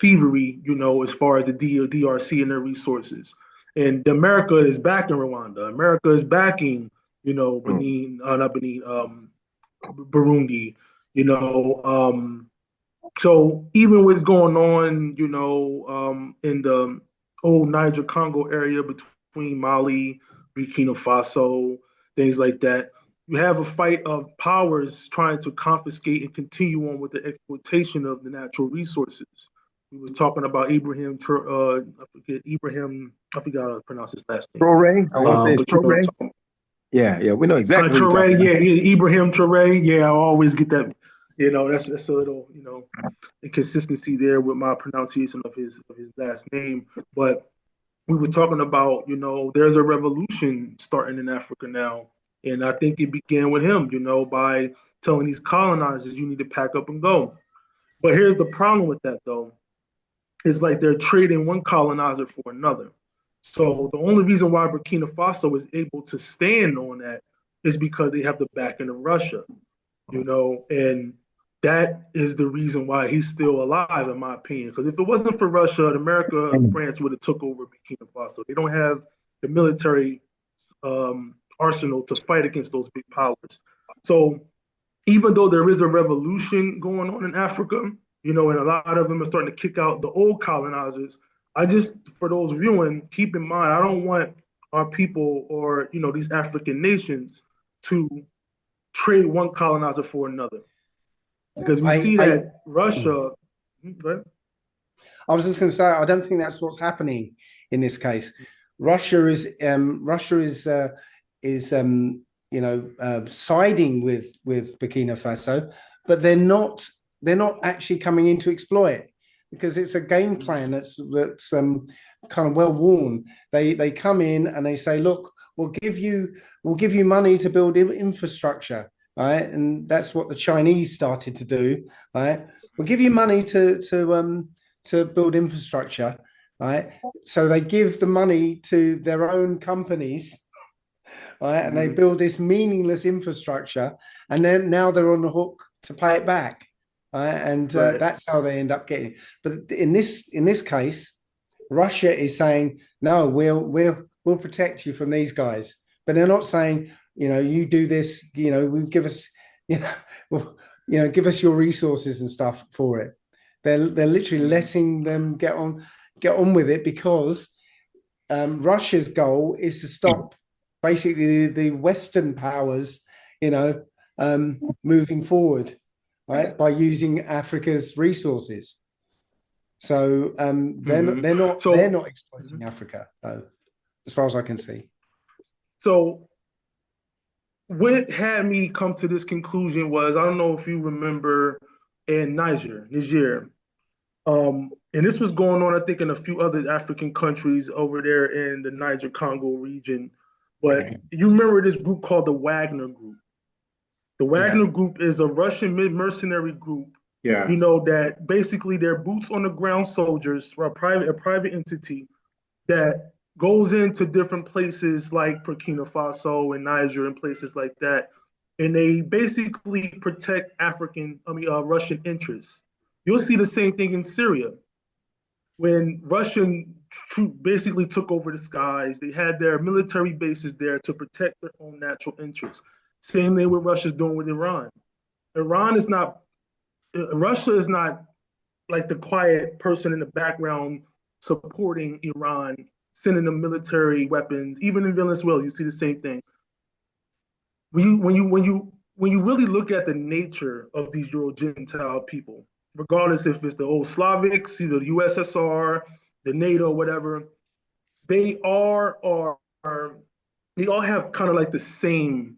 thievery, as far as the DRC and their resources. And America is backing Rwanda. America is backing, Benin, not Benin, Burundi, so even what's going on, in the old Niger Congo area between Mali, Burkina Faso, things like that, you have a fight of powers trying to confiscate and continue on with the exploitation of the natural resources. We were talking about Ibrahim, I forgot how to pronounce his last name. Traoré? I want to say it's Traoré. Yeah, we know exactly what Traoré, Ibrahim Traoré. Yeah, I always get that. That's a little, inconsistency there with my pronunciation of his last name. But we were talking about, there's a revolution starting in Africa now. And I think it began with him, by telling these colonizers, you need to pack up and go. But here's the problem with that, though. It's like they're trading one colonizer for another. So the only reason why Burkina Faso is able to stand on that is because they have the backing of Russia, and that is the reason why he's still alive, in my opinion. Because if it wasn't for Russia, America and France would have took over Burkina Faso. They don't have the military arsenal to fight against those big powers. So even though there is a revolution going on in Africa, and a lot of them are starting to kick out the old colonizers, I just, for those viewing, keep in mind, I don't want our people or, these African nations to trade one colonizer for another. Because we see that Russia, I was just going to say, I don't think that's what's happening in this case. Russia is siding with Burkina Faso, but they're not actually coming in to exploit it, because it's a game plan that's kind of well worn. They come in and they say, look, we'll give you money to build infrastructure, right? And that's what the Chinese started to do, right? We'll give you money to build infrastructure, right? So they give the money to their own companies, right? And they build this meaningless infrastructure, and then now they're on the hook to pay it back, right? And that's how they end up getting it. But in this case, Russia is saying, no, we'll protect you from these guys. But they're not saying, you do this, we give us, give us your resources and stuff for it. They're literally letting them get on with it, because Russia's goal is to stop basically the Western powers, moving forward, right, by using Africa's resources. So they're not exploiting Africa, though, as far as I can see. So what had me come to this conclusion was, I don't know if you remember, in Niger, and this was going on, I think, in a few other African countries over there in the Niger-Congo region. But you remember this group called the Wagner Group. The Wagner Group is a Russian mercenary group, that basically they're boots on the ground soldiers, or a private entity that goes into different places like Burkina Faso and Niger and places like that. And they basically protect Russian interests. You'll see the same thing in Syria. When Russian troops basically took over the skies, they had their military bases there to protect their own natural interests. Same thing what Russia's doing with Iran. Russia is not like the quiet person in the background supporting Iran, sending them military weapons. Even in Venezuela, you see the same thing. When you really look at the nature of these Euro-Gentile people, regardless if it's the old Slavics, either the USSR, the NATO, whatever, they all have kind of like the same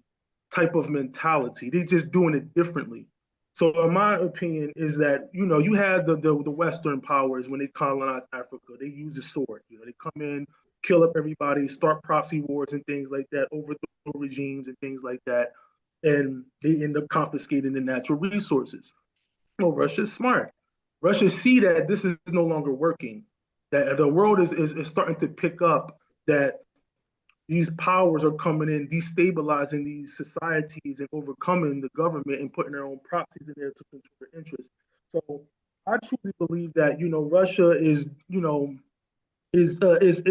type of mentality. They're just doing it differently. So in my opinion is that, you had the Western powers when they colonized Africa, they use the sword. They come in, kill up everybody, start proxy wars and things like that, overthrow regimes and things like that. And they end up confiscating the natural resources. Well, Russia's smart. Russia see that this is no longer working, that the world is starting to pick up that these powers are coming in, destabilizing these societies and overcoming the government and putting their own proxies in there to control their interests. So I truly believe that, Russia is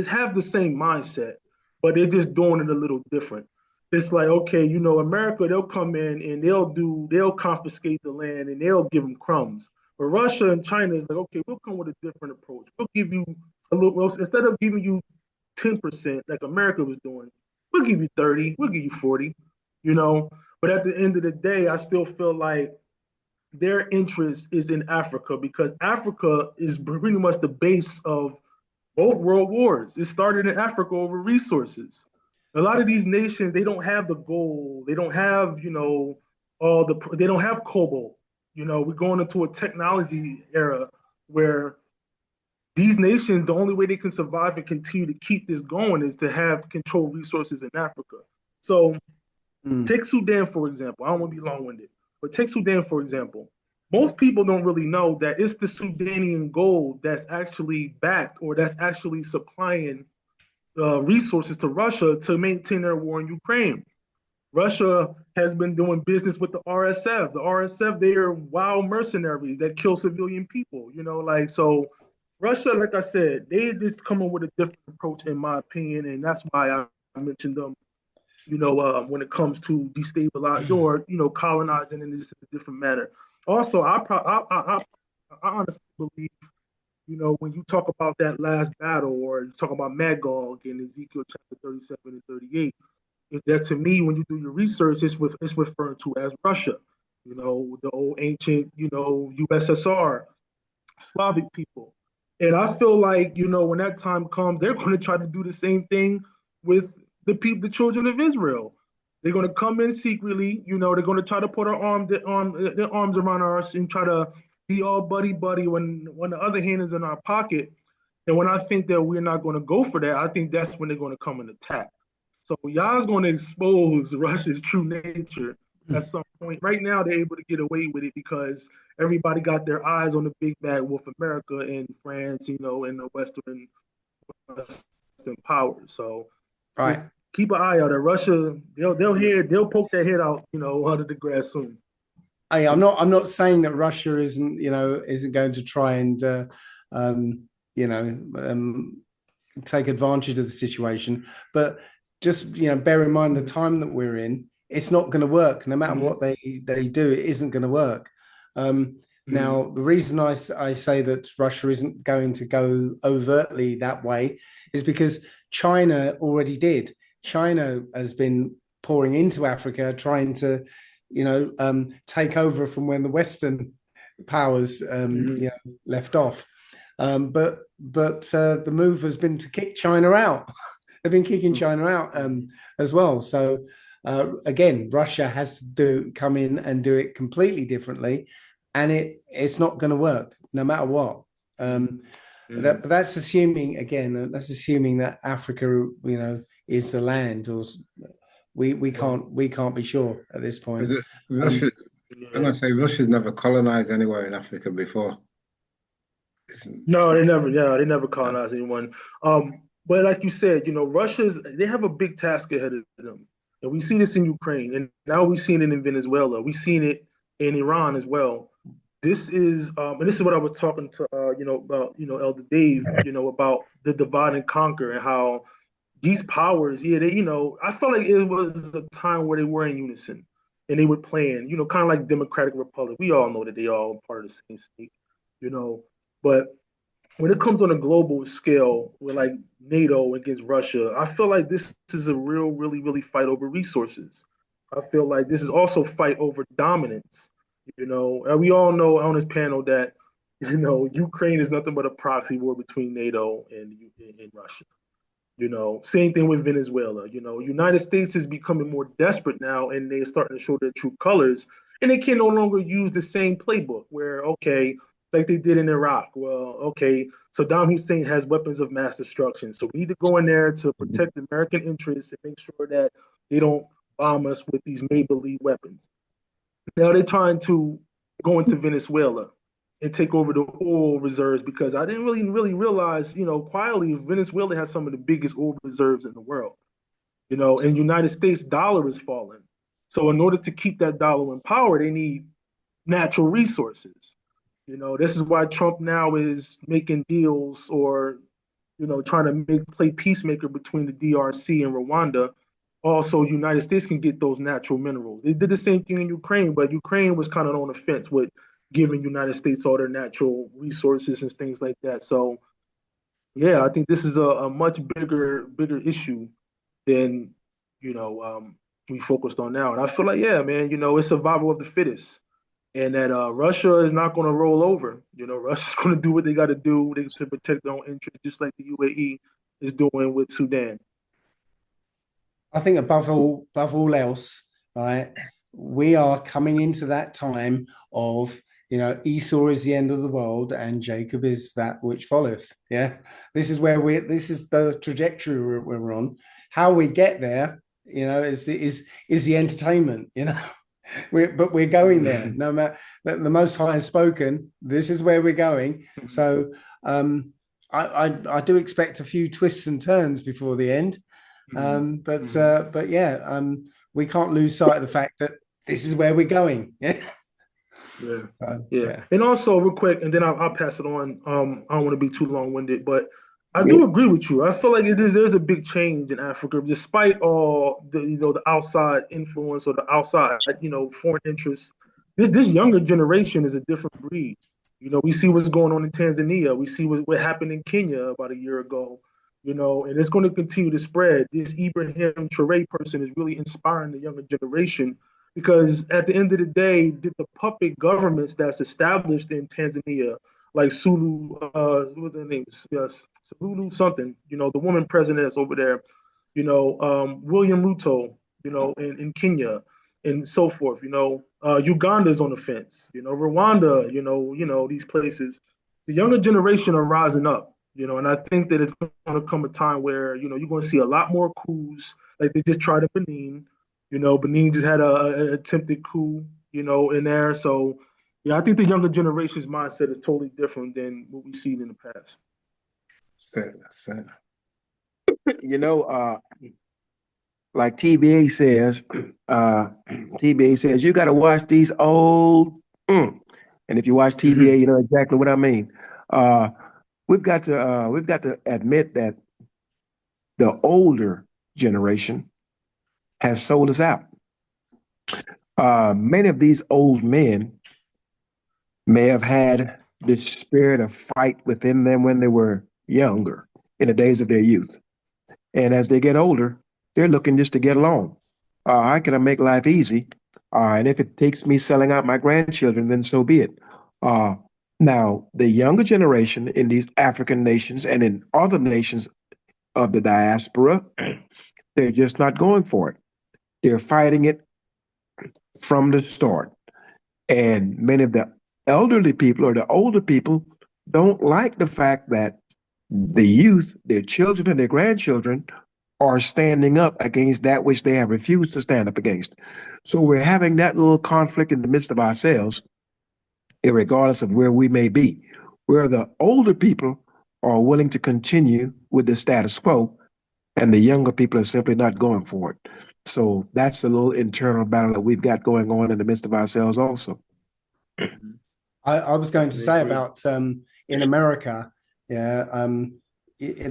have the same mindset, but they're just doing it a little different. It's like, okay, America, they'll come in and they'll confiscate the land and they'll give them crumbs. But Russia and China is like, okay, we'll come with a different approach. We'll give you a little, instead of giving you 10% like America was doing, we'll give you 30, we'll give you 40, But at the end of the day, I still feel like their interest is in Africa, because Africa is pretty much the base of both world wars. It started in Africa over resources. A lot of these nations, they don't have the gold, they don't have, they don't have cobalt. We're going into a technology era where these nations, the only way they can survive and continue to keep this going is to have controlled resources in Africa. So take Sudan, for example. I don't want to be long-winded, but take Sudan, for example. Most people don't really know that it's the Sudanian gold that's actually backed or that's actually supplying resources to Russia to maintain their war in Ukraine. Russia has been doing business with the RSF. The RSF, they are wild mercenaries that kill civilian people. Like so. Russia, like I said, they just coming with a different approach, in my opinion, and that's why I mentioned them. When it comes to destabilize or colonizing in just a different manner. Also, I honestly believe when you talk about that last battle or you talk about Magog in Ezekiel chapter 37 and 38, that to me, when you do your research, it's referring to as Russia, the old ancient, USSR, Slavic people. And I feel like, when that time comes, they're going to try to do the same thing with the children of Israel. They're going to come in secretly, they're going to try to put their arms around us and try to be all buddy buddy when the other hand is in our pocket. And when I think that we're not going to go for that, I think that's when they're going to come and attack. So y'all's going to expose Russia's true nature at some point. Right now, they're able to get away with it because everybody got their eyes on the big bad wolf America and France, and the Western powers. So Right. just keep an eye out. At Russia, they'll poke their head out, under the grass soon. I'm not saying that Russia isn't going to try and take advantage of the situation, but just bear in mind the time that we're in. It's not going to work. No matter what they do, it isn't going to work. Now, the reason I say that Russia isn't going to go overtly that way is because China already did. China has been pouring into Africa, trying to, take over from when the Western powers, left off. But the move has been to kick China out. They've been kicking China out as well. So again, Russia has to come in and do it completely differently, and it's not going to work no matter what. That's assuming that Africa, is the land, or we can't be sure at this point. Russia, I'm going to say Russia's never colonized anywhere in Africa before. No, they never colonized anyone. But like you said, they have a big task ahead of them. And we see this in Ukraine, and now we've seen it in Venezuela. We've seen it in Iran as well. This is, and this is what I was talking to, about, Elder Dave, about the divide and conquer and how these powers, I felt like it was a time where they were in unison and they were playing, kind of like Democratic Republic. We all know that they all part of the same state, but when it comes on a global scale with like NATO against Russia, I feel like this is a really, really fight over resources. I feel like this is also fight over dominance. And we all know on this panel that Ukraine is nothing but a proxy war between NATO and Russia. Same thing with Venezuela. United States is becoming more desperate now, and they're starting to show their true colors, and they can no longer use the same playbook where, okay, like they did in Iraq. Well, okay, Saddam Hussein has weapons of mass destruction, so we need to go in there to protect American interests and make sure that they don't bomb us with these made-believe weapons. Now they're trying to go into Venezuela and take over the oil reserves, because I didn't really realize, quietly, Venezuela has some of the biggest oil reserves in the world. And United States dollar is falling. So in order to keep that dollar in power, they need natural resources. This is why Trump now is making deals or, trying to play peacemaker between the DRC and Rwanda. Also, United States can get those natural minerals. They did the same thing in Ukraine, but Ukraine was kind of on the fence with giving United States all their natural resources and things like that. So, yeah, I think this is a much bigger issue than, we focused on now. And I feel like, yeah, man, it's survival of the fittest. And that Russia is not going to roll over. Russia's going to do what they got to do to protect their own interests, just like the UAE is doing with Sudan. I think above all else, right, we are coming into that time of Esau is the end of the world, and Jacob is that which followeth. Yeah, this is the trajectory we're on. How we get there, is the entertainment. But we're going there. No matter the Most High has spoken. This is where we're going. So I do expect a few twists and turns before the end. But yeah, we can't lose sight of the fact that this is where we're going. Yeah. Yeah. So, yeah. And also, real quick, and then I'll pass it on. I don't want to be too long-winded, but I do agree with you. I feel like there's a big change in Africa, despite all the outside influence or the outside foreign interests. This younger generation is a different breed. We see what's going on in Tanzania. We see what happened in Kenya about a year ago. And it's going to continue to spread. This Ibrahim Traore person is really inspiring the younger generation, because at the end of the day, the puppet governments that's established in Tanzania, like Sulu, what's their name? Yes, Sulu something. The woman president that's over there. William Ruto. In Kenya, and so forth. Uganda's on the fence. Rwanda. These places. The younger generation are rising up. And I think that it's going to come a time where you're going to see a lot more coups, like they just tried in Benin. Benin just had a attempted coup, in there. So, yeah, I think the younger generation's mindset is totally different than what we've seen in the past. Like TBA says, you got to watch these old. And if you watch TBA, you know exactly what I mean. We've got to admit that the older generation has sold us out. Many of these old men may have had the spirit of fight within them when they were younger, in the days of their youth. And as they get older, they're looking just to get along. How can I make life easy? And if it takes me selling out my grandchildren, then so be it. Now, the younger generation in these African nations and in other nations of the diaspora, they're just not going for it. They're fighting it from the start. And many of the elderly people or the older people don't like the fact that the youth, their children and their grandchildren, are standing up against that which they have refused to stand up against. So we're having that little conflict in the midst of ourselves, regardless of where we may be, where the older people are willing to continue with the status quo, and the younger people are simply not going for it. So that's a little internal battle that we've got going on in the midst of ourselves also. I was going to say about in America, the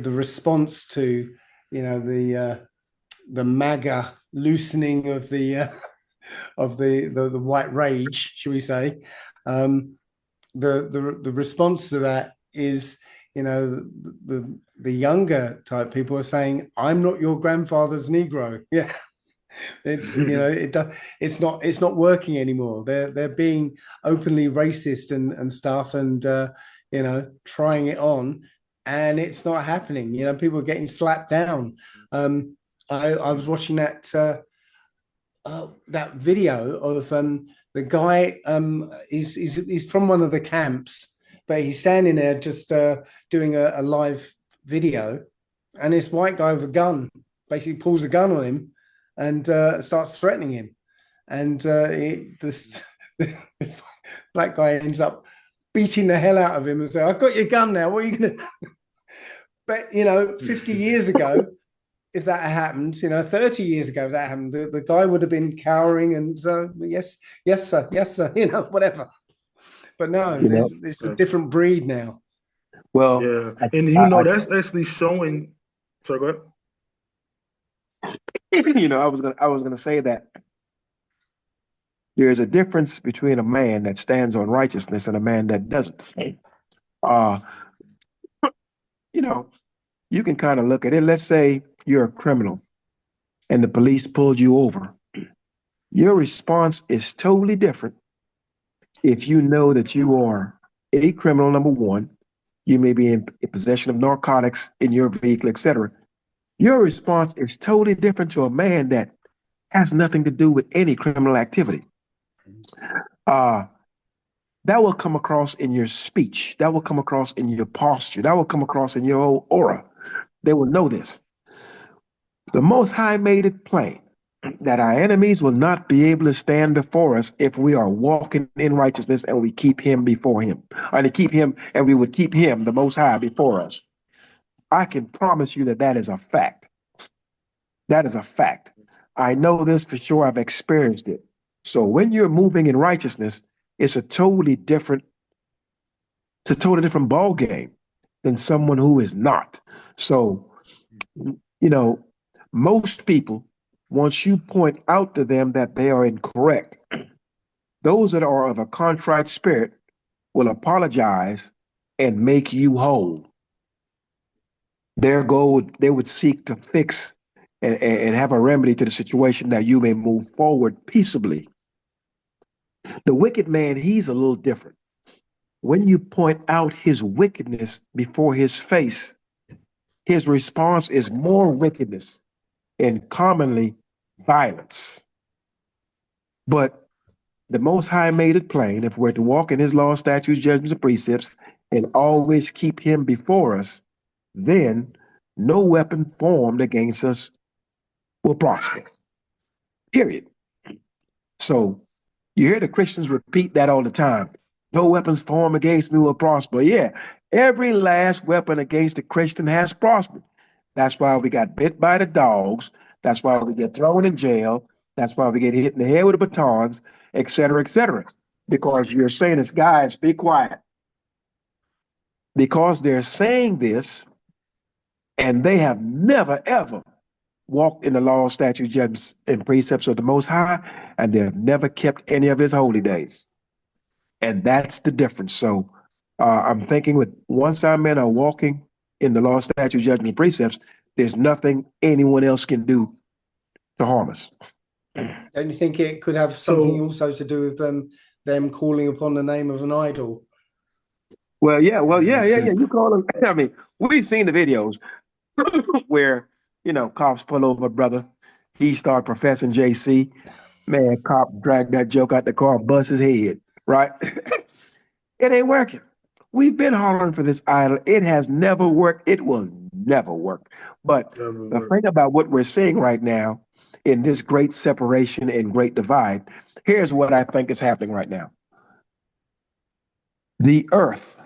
response to the MAGA loosening of the white rage, shall we say? The response to that is, the younger type people are saying, "I'm not your grandfather's Negro." Yeah, it's not working anymore. They're being openly racist and stuff, and trying it on, and it's not happening. People are getting slapped down. I was watching that video of the guy. He's from one of the camps, but he's standing there just doing a live video, and this white guy with a gun basically pulls a gun on him and starts threatening him, and this black guy ends up beating the hell out of him and say, "I've got your gun now. What are you going to do?" But 50 years ago, if that happened, 30 years ago, if that happened, the guy would have been cowering and yes, sir, whatever. But no, it's a different breed now. Well, yeah, and that's actually showing. Sorry, go ahead. I was gonna say that there's a difference between a man that stands on righteousness and a man that doesn't. You can kind of look at it. Let's say you're a criminal and the police pulled you over. Your response is totally different if you know that you are a criminal, number one. You may be in possession of narcotics in your vehicle, etc. Your response is totally different to a man that has nothing to do with any criminal activity. That will come across in your speech. That will come across in your posture. That will come across in your whole aura. They will know this. The Most High made it plain that our enemies will not be able to stand before us if we are walking in righteousness and we keep him before him. And we would keep him, the Most High, before us. I can promise you that that is a fact. That is a fact. I know this for sure. I've experienced it. So when you're moving in righteousness, it's a totally different ball game than someone who is not. So, most people, once you point out to them that they are incorrect, those that are of a contrite spirit will apologize and make you whole. Their goal, they would seek to fix and have a remedy to the situation that you may move forward peaceably. The wicked man, he's a little different. When you point out his wickedness before his face, his response is more wickedness and commonly violence. But the Most High made it plain, if we're to walk in his law, statutes, judgments, and precepts, and always keep him before us, then no weapon formed against us will prosper. Period. So you hear the Christians repeat that all the time. No weapons formed against me will prosper. Yeah, every last weapon against the Christian has prospered. That's why we got bit by the dogs. That's why we get thrown in jail. That's why we get hit in the head with the batons, et cetera, because you're saying this, guys, be quiet. Because they're saying this, and they have never, ever walked in the law, statutes, judgments, and precepts of the Most High, and they have never kept any of his holy days. And that's the difference. So I'm thinking once our men are walking in the law, statutes, judgments, and precepts, there's nothing anyone else can do to harm us. Don't you think it could have something also to do with them calling upon the name of an idol? Well, yeah. You call them. I mean, we've seen the videos where, cops pull over a brother. He start professing JC. Man, cop drag that joke out the car, bust his head, right? It ain't working. We've been hollering for this idol. It has never worked. It will never work. But the thing about what we're seeing right now in this great separation and great divide, here's what I think is happening right now. The earth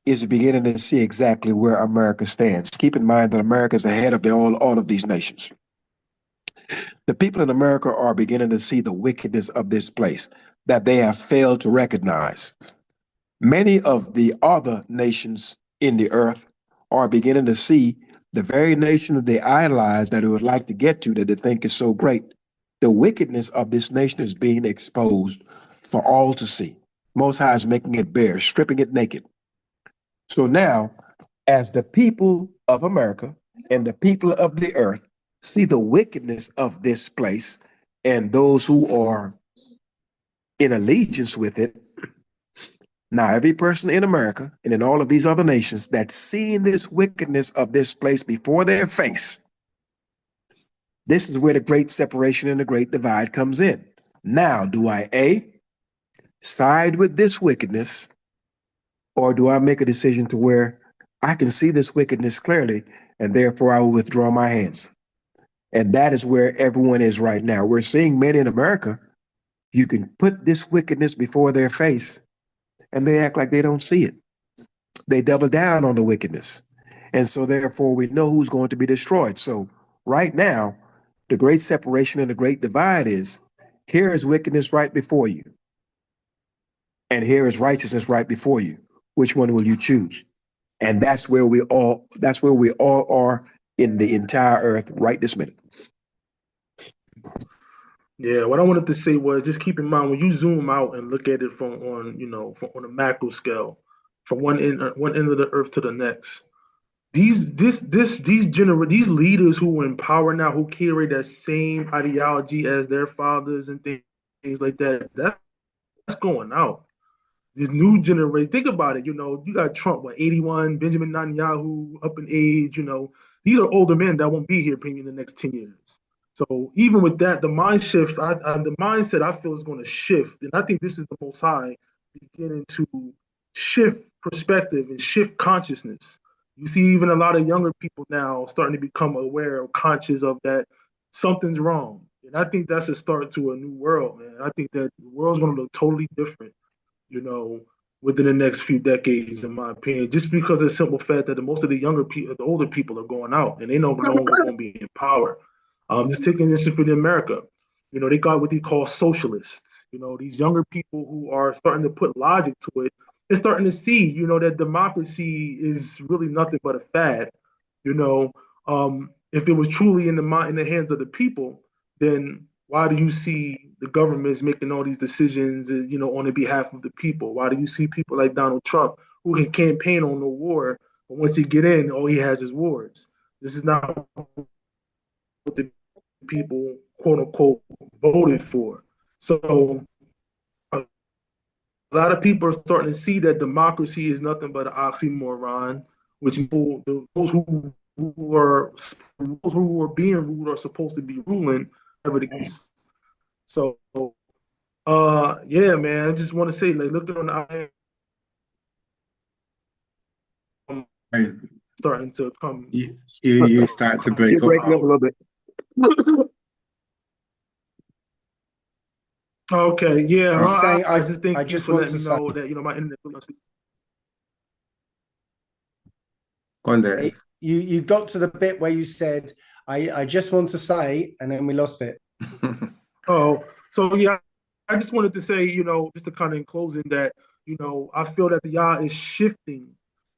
is beginning to see exactly where America stands. Keep in mind that America is ahead of all of these nations. The people in America are beginning to see the wickedness of this place that they have failed to recognize. Many of the other nations in the earth are beginning to see the very nation that they idolize, that they would like to get to, that they think is so great. The wickedness of this nation is being exposed for all to see. Most High is making it bare, stripping it naked. So now, as the people of America and the people of the earth see the wickedness of this place and those who are in allegiance with it, now every person in America and in all of these other nations that's seeing this wickedness of this place before their face, this is where the great separation and the great divide comes in. Now, do I side with this wickedness, or do I make a decision to where I can see this wickedness clearly, and therefore I will withdraw my hands? And that is where everyone is right now. We're seeing men in America, you can put this wickedness before their face, and they act like they don't see it. They double down on the wickedness. And so therefore we know who's going to be destroyed. So right now, the great separation and the great divide is, here is wickedness right before you, and here is righteousness right before you. Which one will you choose? And that's where we all are in the entire earth right this minute. Yeah, what I wanted to say was, just keep in mind when you zoom out and look at it from on a macro scale, from one end of the earth to the next. These leaders who are in power now, who carry that same ideology as their fathers and things like that, that's going out. This new generation, think about it. You got Trump, 81, Benjamin Netanyahu, up in age. These are older men that won't be here maybe in the next 10 years. So even with that, the mindset I feel is going to shift, and I think this is the Most High beginning to shift perspective and shift consciousness. You see, even a lot of younger people now starting to become aware or conscious of that something's wrong. And I think that's a start to a new world, man. I think that the world's going to look totally different, you know, within the next few decades, in my opinion, just because of the simple fact that most of the younger people, the older people are going out and they don't know who's going to be in power. Just taking this for America, you know, they got what they call socialists. You know, these younger people who are starting to put logic to it, they're starting to see, you know, that democracy is really nothing but a fad. You know, if it was truly in the hands of the people, then why do you see the governments making all these decisions, you know, on the behalf of the people? Why do you see people like Donald Trump who can campaign on no war, but once he get in, all he has is wars? This is not what the people, quote unquote, voted for. So a lot of people are starting to see that democracy is nothing but an oxymoron, which people, those who are being ruled are supposed to be ruling. So yeah, man, I just want to say, like, looking on the starting to come. You start to break You're up. breaking up a little bit. Okay, yeah, I just thank I you just for want letting to me say, know that, you know, my internet. Go on, Dave. you got to the bit where you said, I just want to say, and then we lost it. Oh, so yeah, I just wanted to say, you know, just to kind of in closing that, you know, I feel that the Yah is shifting,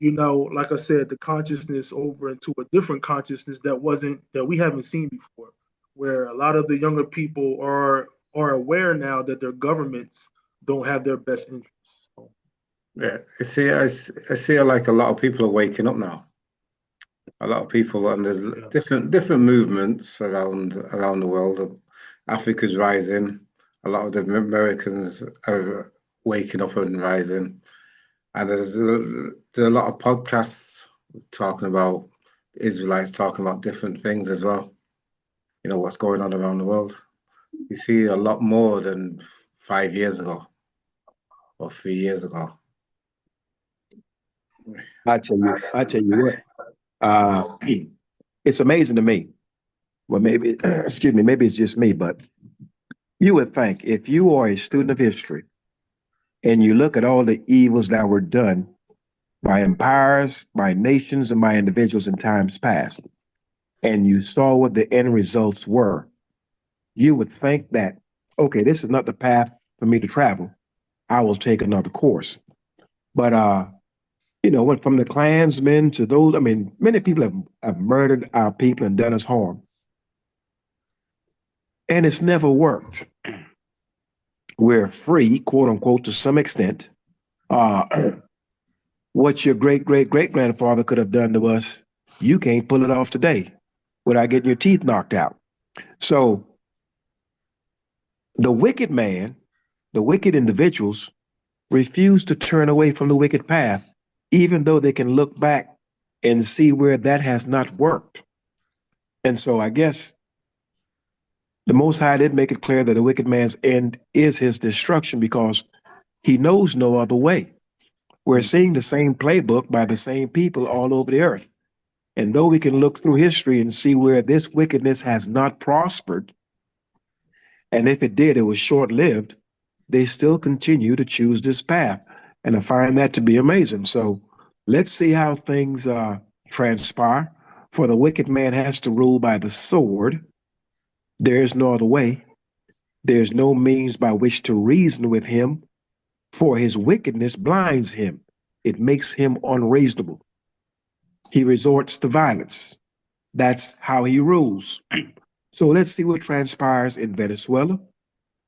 you know, like I said, the consciousness over into a different consciousness that we haven't seen before, where a lot of the younger people are aware now that their governments don't have their best interests. So, Yeah, I see like a lot of people are waking up now. A lot of people, and there's different movements around the world. Africa's rising. A lot of the Americans are waking up and rising. And there's a lot of podcasts talking about Israelites talking about different things as well. You know, what's going on around the world. You see a lot more than 5 years ago or 3 years ago. I tell you what, it's amazing to me. Well, maybe, excuse me, maybe it's just me, but you would think if you are a student of history and you look at all the evils that were done by empires, by nations, and by individuals in times past, and you saw what the end results were, you would think that, okay, this is not the path for me to travel. I will take another course. But you know, from the Klansmen to those, I mean, many people have murdered our people and done us harm. And it's never worked. We're free, quote unquote, to some extent. What your great great great grandfather could have done to us, you can't pull it off today without getting your teeth knocked out. So the wicked man, the wicked individuals refuse to turn away from the wicked path, even though they can look back and see where that has not worked. And so I guess the Most High did make it clear that the wicked man's end is his destruction because he knows no other way. We're seeing the same playbook by the same people all over the earth. And though we can look through history and see where this wickedness has not prospered, and if it did, it was short lived, they still continue to choose this path. And I find that to be amazing. So let's see how things transpire. For the wicked man has to rule by the sword. There is no other way. There's no means by which to reason with him, for his wickedness blinds him. It makes him unreasonable. He resorts to violence. That's how he rules. So let's see what transpires in Venezuela.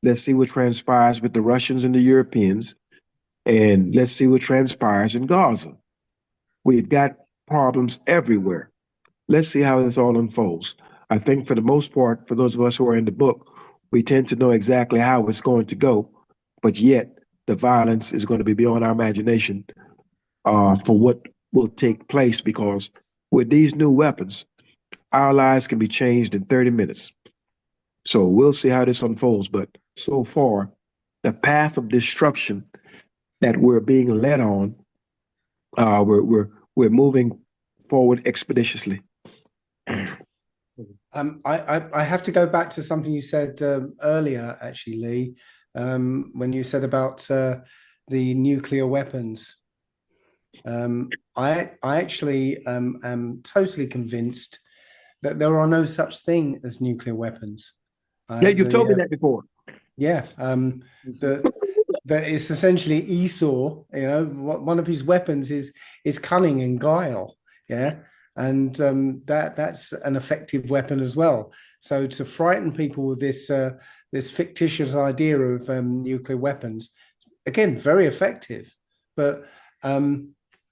Let's see what transpires with the Russians and the Europeans. And let's see what transpires in Gaza. We've got problems everywhere. Let's see how this all unfolds. I think for the most part, for those of us who are in the book, we tend to know exactly how it's going to go, but yet the violence is going to be beyond our imagination for what will take place, because with these new weapons, our lives can be changed in 30 minutes. So we'll see how this unfolds. But so far, the path of destruction that we're being led on. We're moving forward expeditiously. I have to go back to something you said earlier, actually, Lee, when you said about the nuclear weapons. I actually am totally convinced that there are no such thing as nuclear weapons. Yeah, you've told me that before. Yeah, that it's essentially Esau. You know, one of his weapons is cunning and guile. Yeah, and that's an effective weapon as well. So to frighten people with this fictitious idea of nuclear weapons, again, very effective. But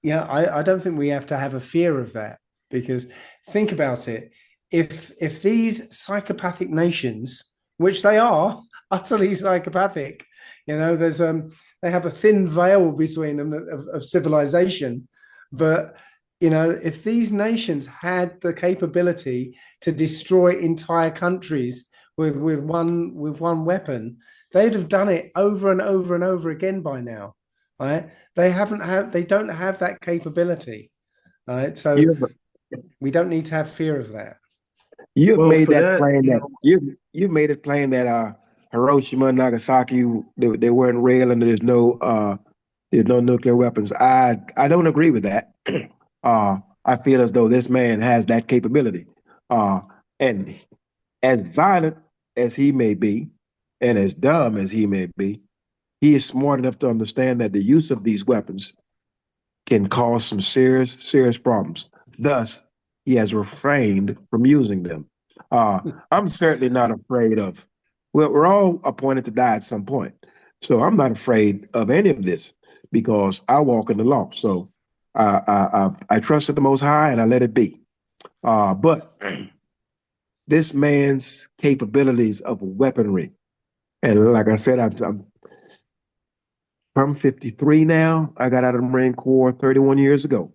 yeah, I don't think we have to have a fear of that, because think about it. If these psychopathic nations, which they are utterly psychopathic, you know, there's they have a thin veil between them of civilization, but you know, if these nations had the capability to destroy entire countries with one weapon, they'd have done it over and over and over again by now. Right? They don't have that capability. Right? So we don't need to have fear of that. You've made that plain that you've made it plain that Hiroshima and Nagasaki, they weren't real, and there's no nuclear weapons. I don't agree with that. I feel as though this man has that capability. And as violent as he may be, and as dumb as he may be, he is smart enough to understand that the use of these weapons can cause some serious problems. Thus, he has refrained from using them. I'm certainly not afraid of, well, we're all appointed to die at some point. So I'm not afraid of any of this because I walk in the law. So I trusted the Most High and I let it be. But this man's capabilities of weaponry, and like I said, I'm 53 now. I got out of the Marine Corps 31 years ago.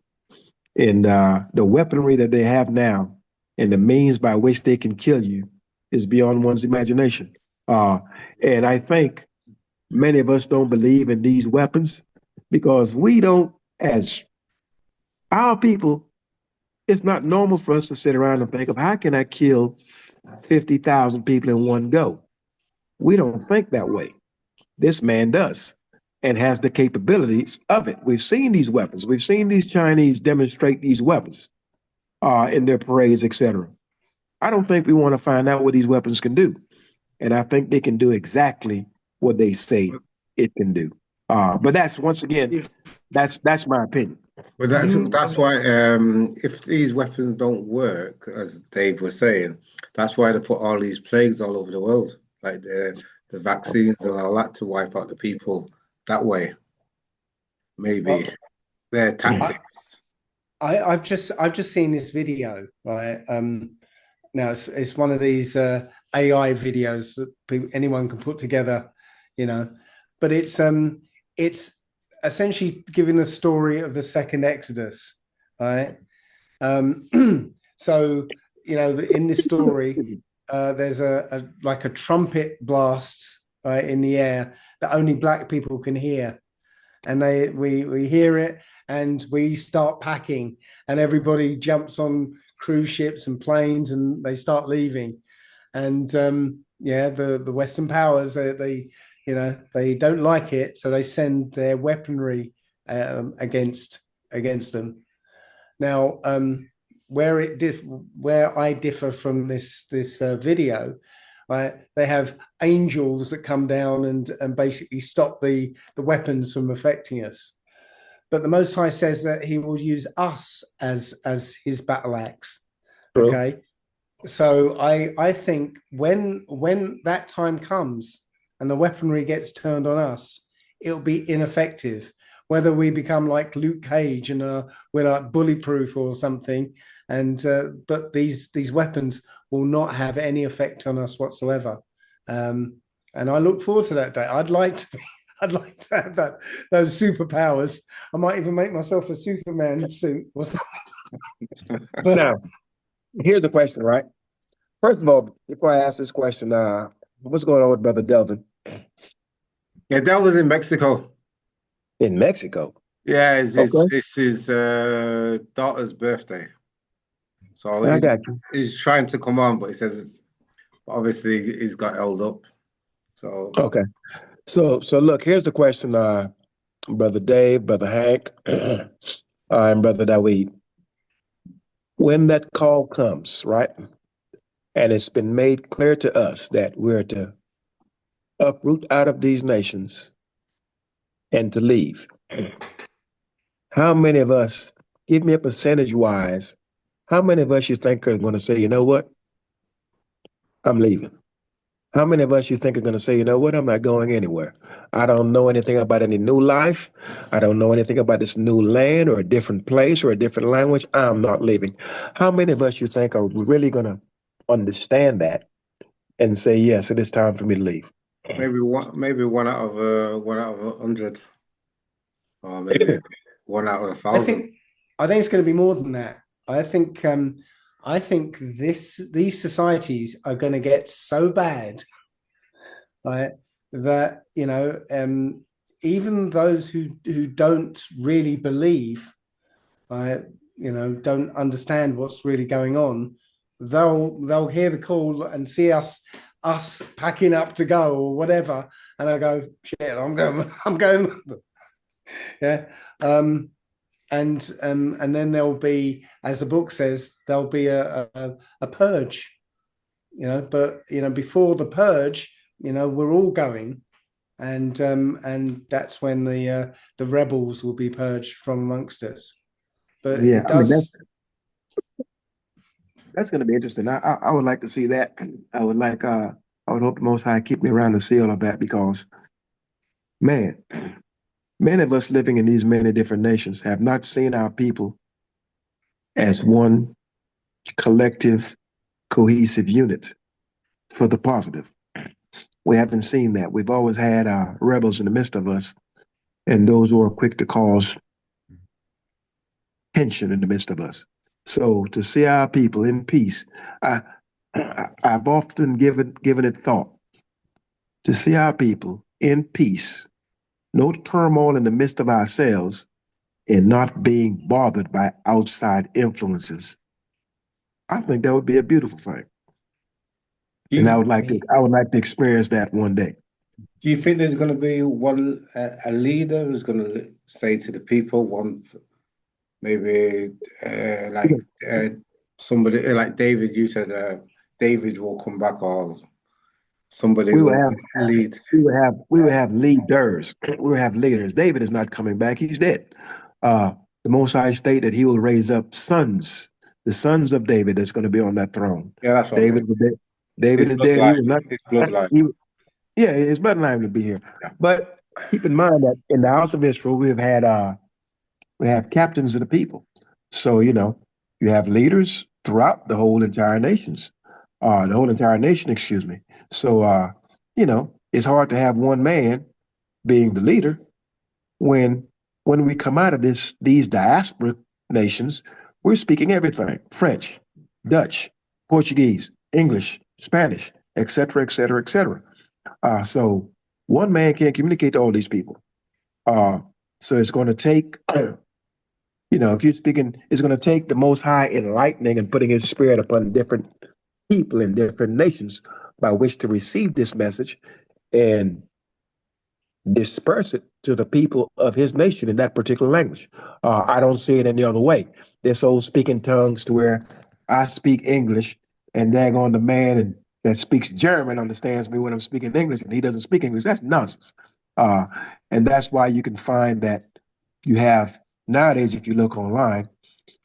And the weaponry that they have now and the means by which they can kill you is beyond one's imagination. And I think many of us don't believe in these weapons because we don't, as our people, it's not normal for us to sit around and think of how can I kill 50,000 people in one go? We don't think that way. This man does and has the capabilities of it. We've seen these weapons. We've seen these Chinese demonstrate these weapons in their parades, etc. I don't think we want to find out what these weapons can do. And I think they can do exactly what they say it can do. But that's, once again, that's my opinion. But that's why if these weapons don't work, as Dave was saying, that's why they put all these plagues all over the world, like the vaccines and all that to wipe out the people that way. Maybe their tactics. I've just seen this video, right? Now it's one of these AI videos that anyone can put together, you know, but it's essentially giving the story of the second Exodus, right? So you know, in this story, there's a like a trumpet blast in the air that only black people can hear, and we hear it and we start packing, and everybody jumps on cruise ships and planes and they start leaving, and yeah, the Western powers they you know, they don't like it, so they send their weaponry against them. Now, where I differ from this video, right? They have angels that come down and basically stop the weapons from affecting us. But the Most High says that He will use us as His battle axe. Okay, so I think when that time comes and the weaponry gets turned on us, it'll be ineffective. Whether we become like Luke Cage and we're like bulletproof or something, and but these weapons will not have any effect on us whatsoever. And I look forward to that day. I'd like to have those superpowers. I might even make myself a Superman suit or something. But now, here's the question, right? First of all, before I ask this question, what's going on with Brother Delvin? Yeah, that was in Mexico. In Mexico. Yeah, Okay, it's his daughter's birthday. So I got you. he's trying to come on, but he says obviously he's got held up. So Okay. So look, here's the question, Brother Dave, Brother Hank, and Brother Dawid. When that call comes, right, and it's been made clear to us that we're to uproot out of these nations and to leave, how many of us, give me a percentage wise, how many of us you think are going to say, you know what, I'm leaving? How many of us you think are going to say, you know what, I'm not going anywhere? I don't know anything about any new life. I don't know anything about this new land or a different place or a different language. I'm not leaving. How many of us you think are really going to understand that and say, yes, it is time for me to leave? maybe one out of 100, or maybe one out of a I thousand. think I think it's going to be more than that. I think these societies are going to get so bad, right, that even those who don't really believe, right, don't understand what's really going on, they'll hear the call and see us packing up to go or whatever, and they'll go, shit, I'm going, yeah. And then there'll be, as the book says, there'll be a purge, but before the purge, we're all going, and that's when the rebels will be purged from amongst us. But Yeah, it I mean does. that's going to be interesting. I would like to see that. I would hope the Most High keep me around the seal of that because, man, many of us living in these many different nations have not seen our people as one collective, cohesive unit for the positive. We haven't seen that. We've always had rebels in the midst of us and those who are quick to cause tension in the midst of us. So to see our people in peace, I, I've often given it thought to see our people in peace, no turmoil in the midst of ourselves, and not being bothered by outside influences. I think that would be a beautiful thing, Do and you, I would like to experience that one day. do you think there's going to be a leader who's going to say to the people, maybe like somebody like David? You said David will come back, or somebody We will will have lead. we will have leaders. We will have leaders. David is not coming back; he's dead. The Most High state that He will raise up sons, the sons of David, that's going to be on that throne. Yeah, that's what I David mean. is dead. David His is dead. He bloodline, will not. his bloodline. He, yeah, his bloodline will be here. Yeah. But keep in mind that in the house of Israel, we have captains of the people. So you have leaders throughout the whole entire nation. Excuse me. So it's hard to have one man being the leader when we come out of these diaspora nations, we're speaking everything: French, Dutch, Portuguese, English, Spanish, etc., etc., etc. So one man can't communicate to all these people. So it's going to take, if you're speaking, it's going to take the Most High enlightening and putting His Spirit upon different people in different nations by which to receive this message and disperse it to the people of His nation in that particular language. I don't see it any other way. This old speaking tongues to where I speak English and daggone the man that speaks German understands me when I'm speaking English and he doesn't speak English. That's nonsense. Uh, and that's why you can find that you have nowadays, if you look online,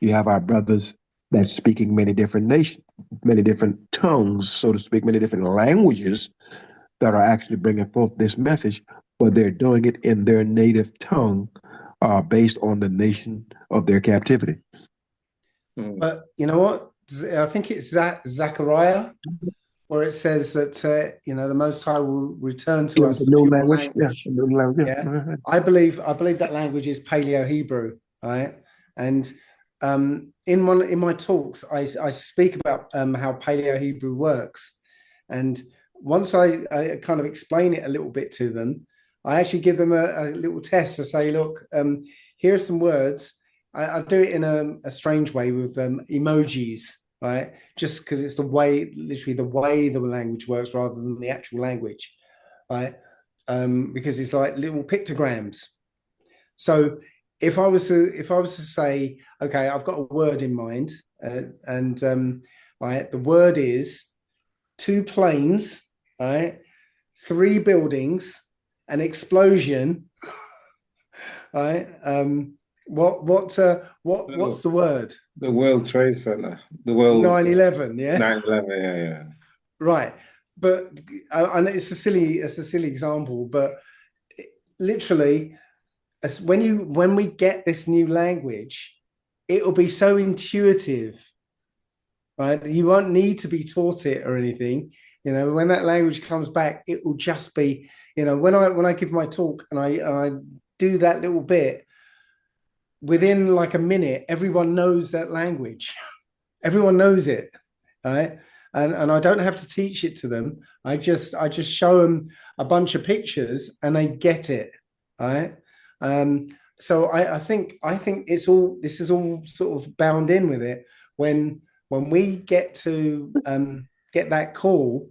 you have our brothers that's speaking many different nations, many different tongues, so to speak, many different languages that are actually bringing forth this message, but they're doing it in their native tongue based on the nation of their captivity. But you know what? I think it's Zechariah, where it says that the Most High will return to Yeah, us the the new pure language. Yeah, language. the new language. Yeah, Yeah. I believe that language is Paleo Hebrew, right? And in my talks, I speak about how Paleo Hebrew works, and once I kind of explain it a little bit to them, I actually give them a little test to say, look, here are some words. I do it in a strange way with emojis, right? Just because it's the way, literally the way the language works rather than the actual language, right? Because it's like little pictograms. So if I was to say, okay, I've got a word in mind, and right, the word is two planes, right, three buildings, an explosion, right? What's So the word? the World Trade Center, the World 9/11, yeah. 9/11, yeah, yeah. Right. But I know it's a silly example, but literally, as when we get this new language, it will be so intuitive, right? You won't need to be taught it or anything. When that language comes back, it will just be, when I give my talk and I do that little bit, within like a minute, everyone knows that language. Everyone knows it, right? And I don't have to teach it to them. I just show them a bunch of pictures and they get it, right? So I think this is all sort of bound in with it. When we get to get that call,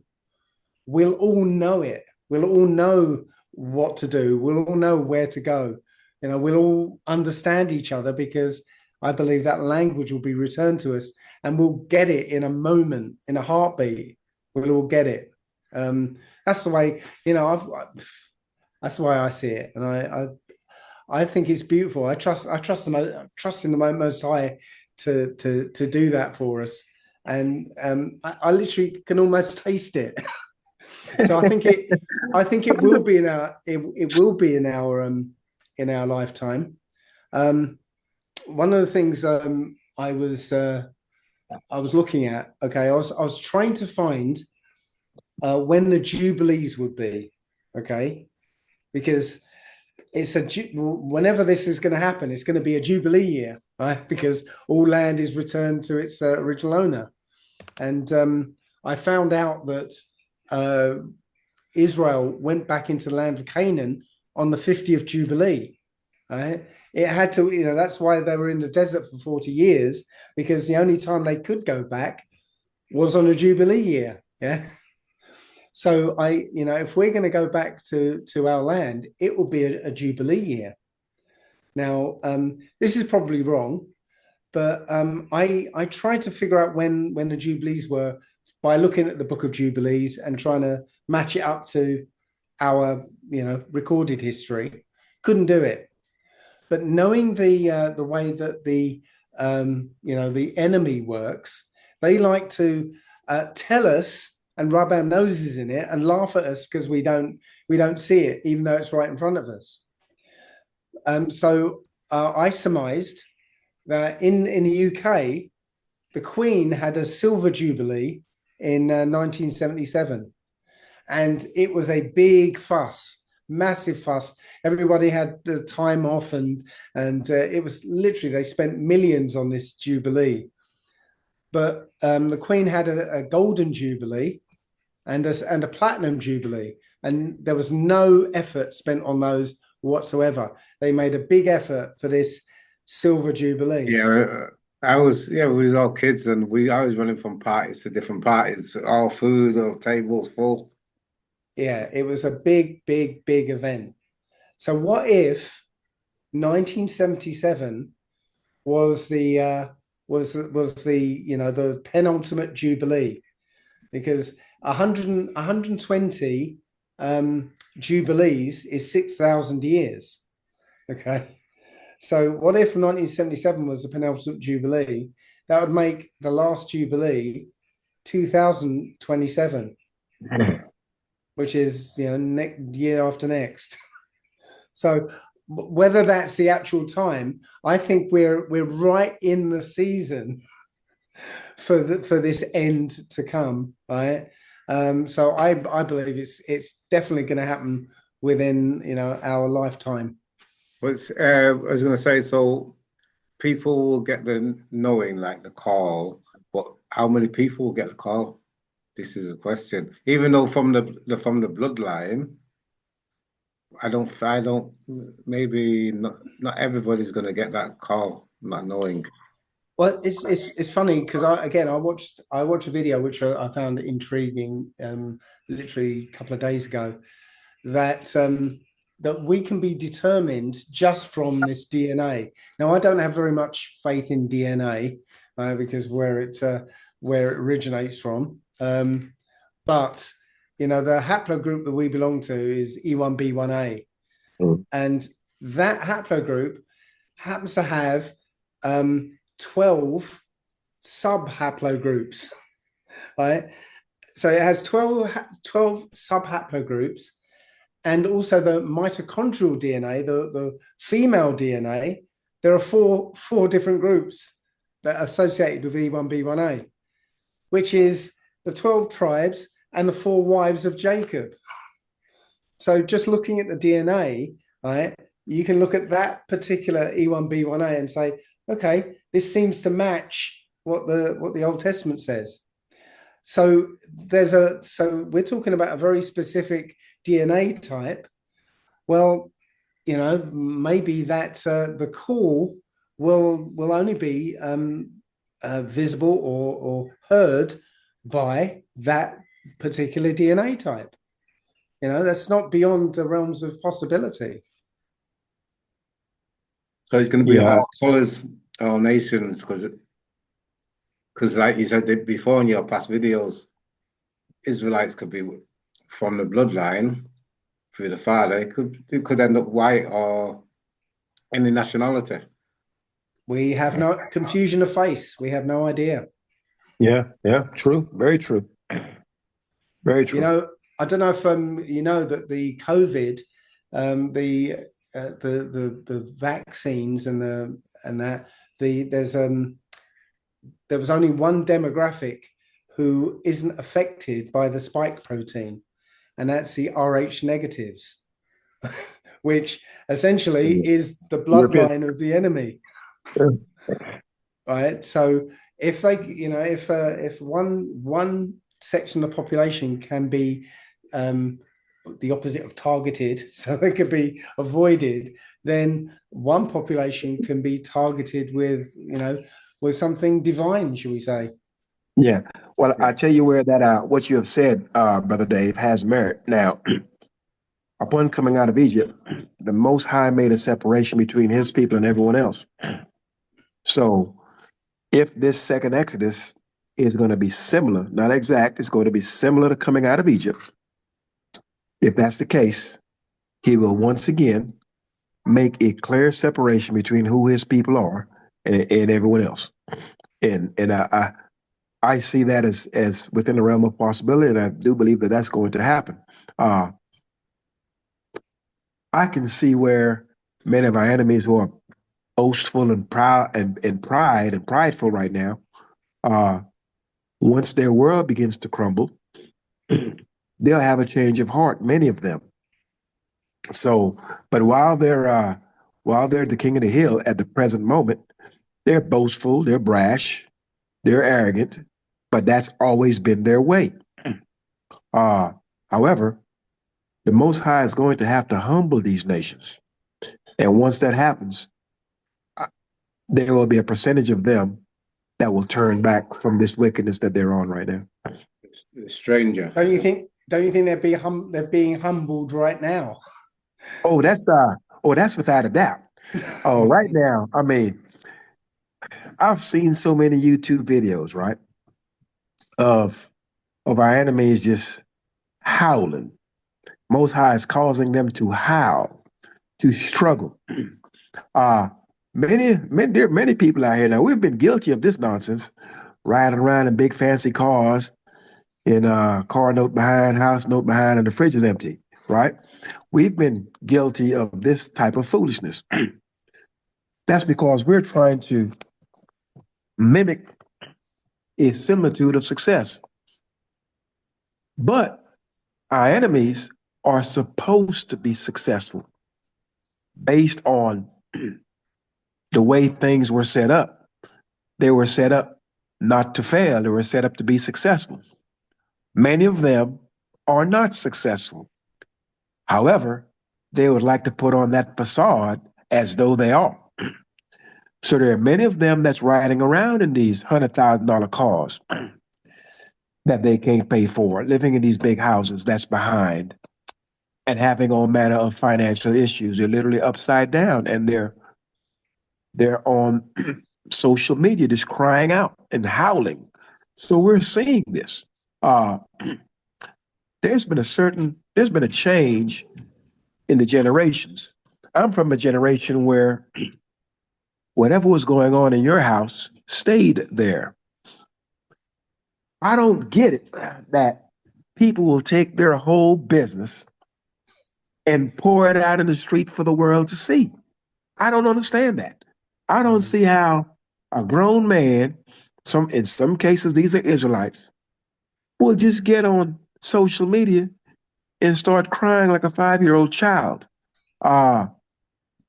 we'll all know it. We'll all know what to do. We'll all know where to go. We'll all understand each other because I believe that language will be returned to us and we'll get it in a moment, in a heartbeat. We'll all get it. That's the way, that's the way I see it. And I think it's beautiful. I trust in the Most High to do that for us. And I literally can almost taste it. So I think it will be in our lifetime. One of the things I was looking at. Okay, I was trying to find when the jubilees would be. Okay, because whenever this is going to happen, it's going to be a jubilee year, right? Because all land is returned to its original owner, and I found out that Israel went back into the land of Canaan on the 50th Jubilee. Right? It had to, that's why they were in the desert for 40 years, because the only time they could go back was on a Jubilee year. Yeah. So if we're going to go back to our land, it will be a Jubilee year. Now, this is probably wrong, but I tried to figure out when the Jubilees were by looking at the Book of Jubilees and trying to match it up to our recorded history. Couldn't do it. But knowing the way that the enemy works, they like to tell us and rub our noses in it and laugh at us because we don't see it, even though it's right in front of us. So I surmised that in the UK, the Queen had a silver jubilee in 1977, and it was a big fuss. Massive fuss. Everybody had the time off, and it was literally, they spent millions on this jubilee. But the Queen had a golden jubilee and a platinum jubilee, and there was no effort spent on those whatsoever. They made a big effort for this silver jubilee. Yeah, we was all kids, and I was running from parties to different parties, all food, all tables full. Yeah, it was a big, big, big event. So what if 1977 was the the penultimate jubilee? Because 120 jubilees is 6,000 years. Okay, so what if 1977 was the penultimate jubilee? That would make the last jubilee 2027. Which is year after next. So whether that's the actual time, I think we're right in the season for this end to come, right? So I believe it's definitely going to happen within our lifetime. But I was going to say, so people will get the knowing, like the call, but how many people will get the call? This is a question. Even though from the bloodline, I don't, maybe not everybody's going to get that call, not knowing. Well, it's funny because I watched a video which I found intriguing, literally a couple of days ago, that that we can be determined just from this DNA. Now, I don't have very much faith in DNA because where it originates from, but you know the haplogroup that we belong to is E1B1A, Mm. and that haplogroup happens to have 12 sub haplogroups, right? So it has 12 sub haplogroups, and also the mitochondrial DNA, the female DNA. There are four different groups that are associated with E1B1A, which is the 12 tribes and the 4 wives of Jacob. So just looking at the DNA, right, you can look at that particular E1B1A and say, okay, this seems to match what the Old Testament says. So we're talking about a very specific DNA type. Well, you know, maybe that the call will only be visible or heard by that particular DNA type. You know, that's not beyond the realms of possibility. So it's going to be Yeah. all colors, all nations, because like you said before in your past videos, Israelites could be from the bloodline through the father. It could end up white or any nationality. We have no confusion of face. We have no idea. Yeah, true. Very true. Very true. You know, I don't know if you know that the COVID, the vaccines and there was only one demographic who isn't affected by the spike protein, and that's the Rh negatives, which essentially is the bloodline of the enemy. Right. So if they, you know, if one section of the population can be the opposite of targeted, so they could be avoided, then one population can be targeted with, you know, with something divine, shall we say? Yeah. Well, I tell you where that what you have said, Brother Dave, has merit. Now, upon coming out of Egypt, the Most High made a separation between his people and everyone else. So if this second Exodus is going to be similar, not exact, it's going to be similar to coming out of Egypt. If that's the case, he will once again make a clear separation between who his people are and everyone else. And I see that as within the realm of possibility, and I do believe that that's going to happen. I can see where many of our enemies who are boastful and proud and prideful right now, once their world begins to crumble, they'll have a change of heart, many of them. So, but while they're the king of the hill at the present moment, they're boastful, they're brash, they're arrogant, but that's always been their way. However, the Most High is going to have to humble these nations. And once that happens, there will be a percentage of them that will turn back from this wickedness that they're on right now. The stranger. Don't you think they're being humbled right now? Oh, that's without a doubt. Oh, right now, I mean, I've seen so many YouTube videos, right, of our enemies just howling. Most High is causing them to howl, to struggle. There are many people out here now. We've been guilty of this nonsense, riding around in big fancy cars, in car note behind, house note behind, and the fridge is empty, right? We've been guilty of this type of foolishness. That's because we're trying to mimic a similitude of success. But our enemies are supposed to be successful based on the way things were set up. They were set up not to fail, they were set up to be successful. Many of them are not successful. However, they would like to put on that facade as though they are. So there are many of them that's riding around in these $100,000 cars that they can't pay for, living in these big houses that's behind, and having all manner of financial issues. They're literally upside down, and they're on social media just crying out and howling. So we're seeing this. Uh, there's been a change in the generations. I'm from a generation where whatever was going on in your house stayed there. I don't get it that people will take their whole business and pour it out in the street for the world to see. I don't understand that. I don't see how a grown man, in some cases these are Israelites, will just get on social media and start crying like a 5-year-old child.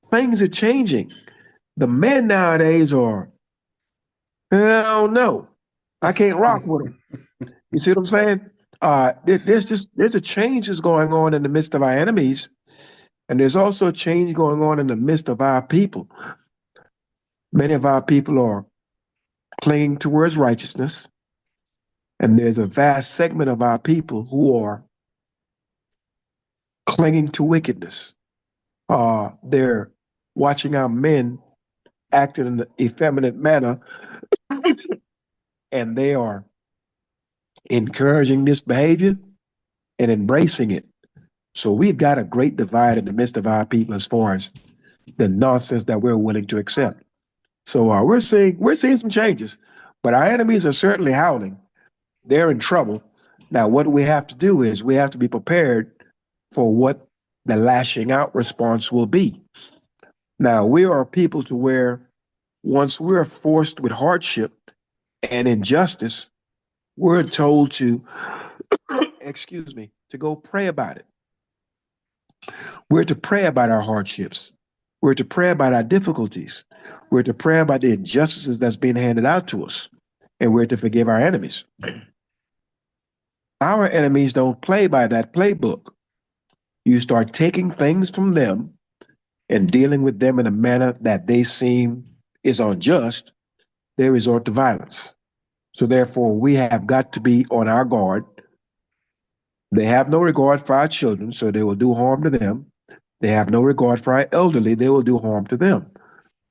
Things are changing. The men nowadays are, I don't know. I can't rock with them. You see what I'm saying? There's a change that's going on in the midst of our enemies, and there's also a change going on in the midst of our people. Many of our people are clinging towards righteousness, and there's a vast segment of our people who are clinging to wickedness. They're watching our men act in an effeminate manner, and they are encouraging this behavior and embracing it. So we've got a great divide in the midst of our people as far as the nonsense that we're willing to accept. So we're seeing some changes, but our enemies are certainly howling. They're in trouble. Now, what we have to do is we have to be prepared for what the lashing out response will be. Now, we are people to where once we're forced with hardship and injustice, we're told to, excuse me, to go pray about it. We're to pray about our hardships. We're to pray about our difficulties. We're to pray about the injustices that's being handed out to us. And we're to forgive our enemies. Our enemies don't play by that playbook. You start taking things from them and dealing with them in a manner that they seem is unjust, they resort to violence. So therefore, we have got to be on our guard. They have no regard for our children, so they will do harm to them. They have no regard for our elderly, they will do harm to them.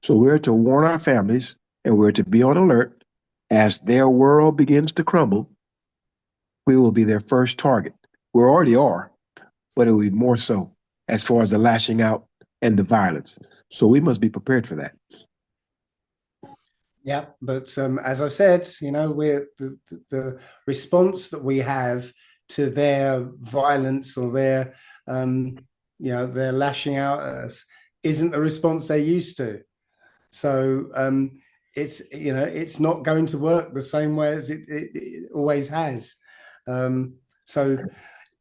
So we're to warn our families, and we're to be on alert. As their world begins to crumble, we will be their first target. We already are, but it will be more so as far as the lashing out and the violence. So we must be prepared for that. Yeah, but as I said, we're the response that we have to their violence or their their lashing out at us isn't a response they're used to. So it's not going to work the same way as it always has. So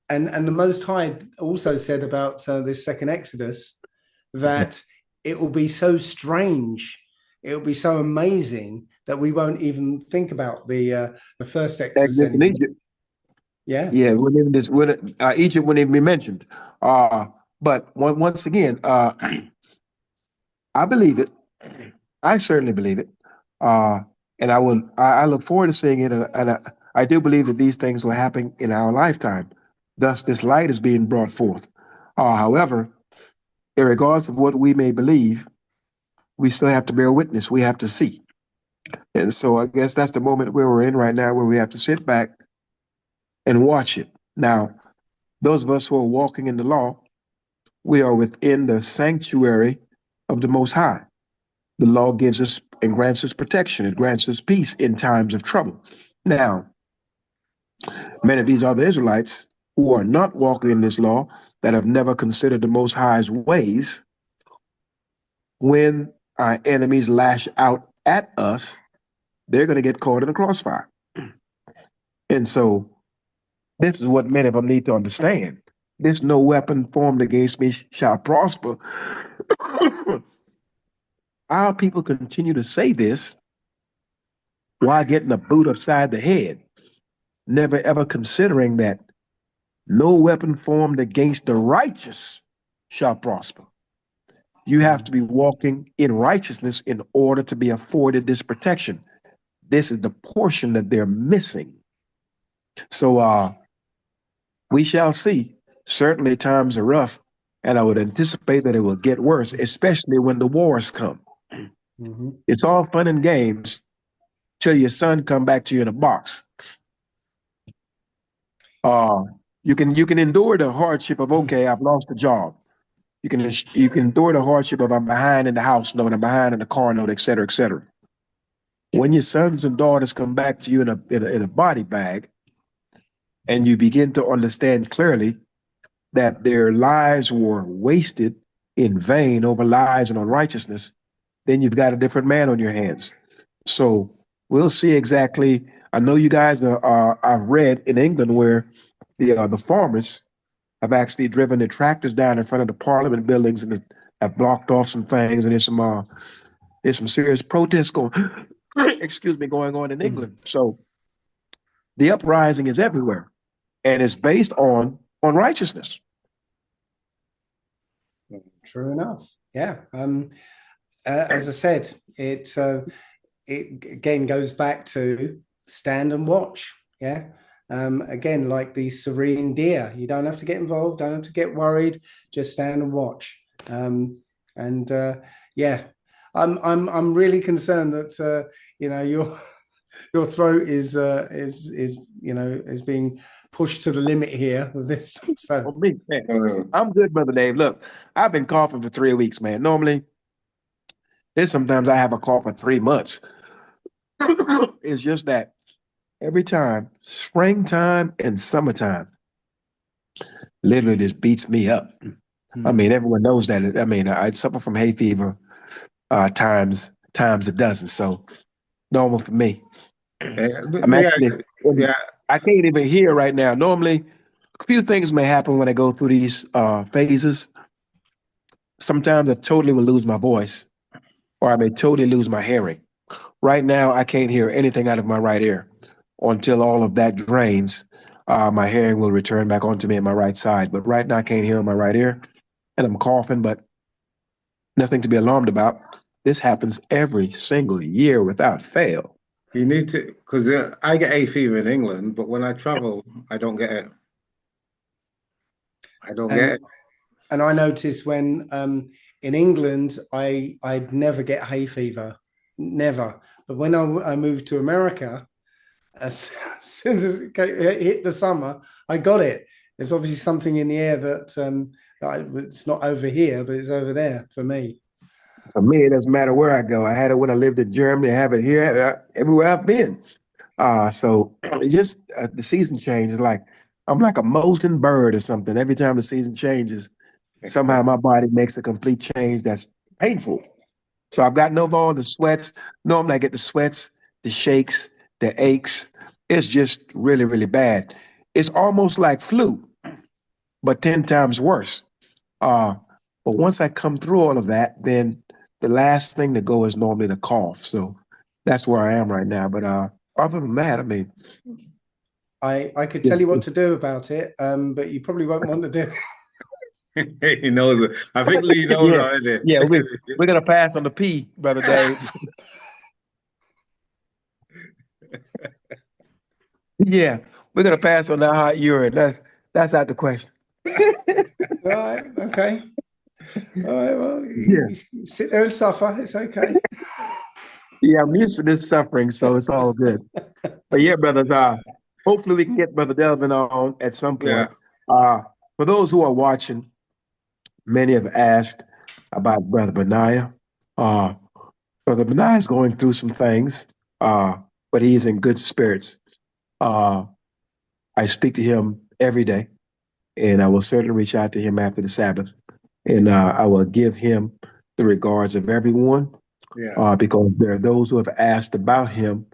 the Most High also said about this second Exodus that it will be so strange, it will be so amazing that we won't even think about the first Exodus anymore. Egypt. Yeah, Egypt wouldn't even be mentioned. But once again, I believe it. I certainly believe it. And I look forward to seeing it. And I do believe that these things will happen in our lifetime. Thus, this light is being brought forth. However, regardless of what we may believe, we still have to bear witness. We have to see. And so I guess that's the moment where we're in right now, where we have to sit back and watch it. Now, those of us who are walking in the law, we are within the sanctuary of the Most High. The law gives us and grants us protection. It grants us peace in times of trouble. Now, many of these other Israelites who are not walking in this law, that have never considered the Most High's ways, when our enemies lash out at us, they're going to get caught in the crossfire. And so this is what many of them need to understand. There's no weapon formed against me shall prosper. Our people continue to say this while getting a boot upside the head, never ever considering that no weapon formed against the righteous shall prosper. You have to be walking in righteousness in order to be afforded this protection. This is the portion that they're missing. So we shall see. Certainly times are rough, and I would anticipate that it will get worse, especially when the wars come. Mm-hmm. It's all fun and games till your son come back to you in a box. You can endure the hardship of, okay, I've lost a job. You can endure the hardship of, I'm behind in the house note, I'm behind in the car note, et cetera, et cetera. When your sons and daughters come back to you in a body bag, and you begin to understand clearly that their lives were wasted in vain over lies and unrighteousness, then you've got a different man on your hands. So we'll see exactly. I know you guys I've read in England where the farmers have actually driven their tractors down in front of the Parliament buildings and have blocked off some things, and there's some serious protests going going on in England. So the uprising is everywhere, and it's based on righteousness. True enough. Yeah. As I said, it again goes back to stand and watch. Yeah. Again, like the serene deer, you don't have to get involved, don't have to get worried, just stand and watch. Yeah, I'm really concerned that your throat is being pushed to the limit here with this. So I'm good, Brother Dave. Look, I've been coughing for 3 weeks, man. Normally, there's sometimes I have a cough for 3 months. It's just that every time, springtime and summertime, literally just beats me up. I mean, everyone knows that. I mean, I suffer from hay fever times a dozen, so normal for me. I'm actually, I can't even hear right now. Normally, a few things may happen when I go through these phases. Sometimes I totally will lose my voice, or I may totally lose my hearing. Right now, I can't hear anything out of my right ear. Until all of that drains, my hearing will return back onto me in my right side. But right now, I can't hear in my right ear, and I'm coughing, but nothing to be alarmed about. This happens every single year without fail. You need to, because I get hay fever in England, but when I travel, I don't get it. I don't get it. And I noticed when in England, I'd never get hay fever, never. But when I moved to America, as soon as it hit the summer, I got it. There's obviously something in the air that it's not over here, but it's over there for me. For me, it doesn't matter where I go. I had it when I lived in Germany. I have it here, everywhere I've been. So it just the season changes. Like I'm like a molten bird or something. Every time the season changes, somehow my body makes a complete change that's painful. So I've gotten over all the sweats. Normally I get the sweats, the shakes, the aches. It's just really, really bad. It's almost like flu, but 10 times worse. But once I come through all of that, then the last thing to go is normally the cough. So that's where I am right now. But other than that, I mean, I could tell you what to do about it, but you probably won't want to do it. He knows it. I think Lee knows already. Yeah, we're gonna pass on the P, Brother Dave. Yeah, we're gonna pass on the hot urine. That's out the question. All right, okay. All right, well, you sit there and suffer. It's okay. Yeah, I'm used to this suffering, so it's all good. But yeah, brothers, hopefully we can get Brother Delvin on at some point. Yeah. For those who are watching, many have asked about Brother Benaiah. Brother Benaiah is going through some things, but he is in good spirits. I speak to him every day, and I will certainly reach out to him after the Sabbath, and I will give him the regards of everyone, because there are those who have asked about him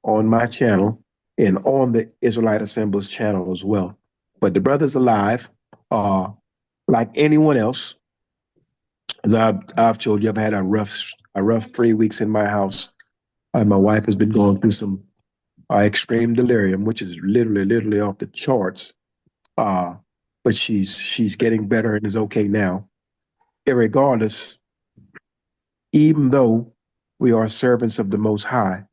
on my channel and on the Israelite Assembly's channel as well. But the brother's alive, like anyone else. As I've told you, I've had a rough 3 weeks in my house. My wife has been going through some extreme delirium, which is literally off the charts. But she's getting better and is okay now. Irregardless, even though we are servants of the Most High,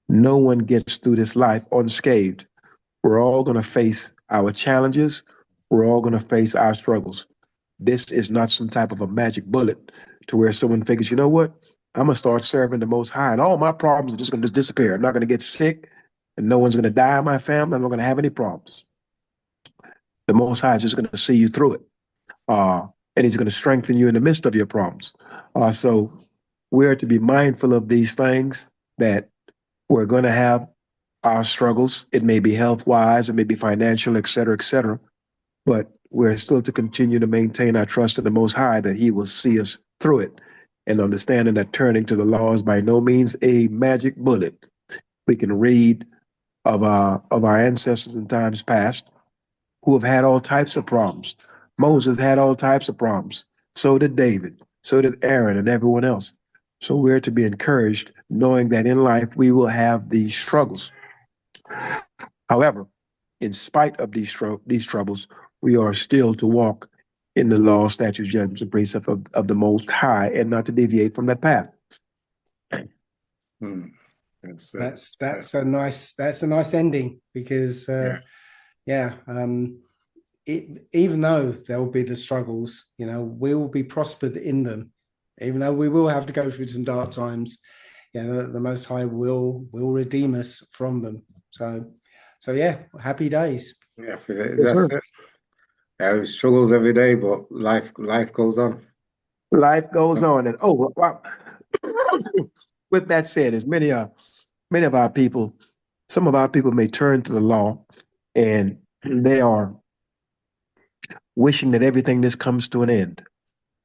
no one gets through this life unscathed. We're all going to face our challenges. We're all going to face our struggles. This is not some type of a magic bullet to where someone figures, you know what? I'm going to start serving the Most High and all my problems are just going to disappear. I'm not going to get sick and no one's going to die in my family. I'm not going to have any problems. The Most High is just going to see you through it. And he's going to strengthen you in the midst of your problems. So we're to be mindful of these things, that we're going to have our struggles. It may be health-wise, it may be financial, et cetera, but we're still to continue to maintain our trust in the Most High, that he will see us through it, and understanding that turning to the law is by no means a magic bullet. We can read of our ancestors in times past who have had all types of problems. Moses had all types of problems. So did David. So did Aaron and everyone else. So we're to be encouraged, knowing that in life we will have these struggles. However, in spite of these troubles, we are still to walk in the law, statutes, judgments, and precepts of the Most High, and not to deviate from that path. That's a nice ending, because even though there will be the struggles, we will be prospered in them. Even though we will have to go through some dark times, the Most High will redeem us from them. So yeah, happy days. Yeah, that's it. Yeah, struggles every day, but life goes on. Life goes on, and wow. With that said, as many of our people, some of our people may turn to the law, and they are wishing that everything just comes to an end.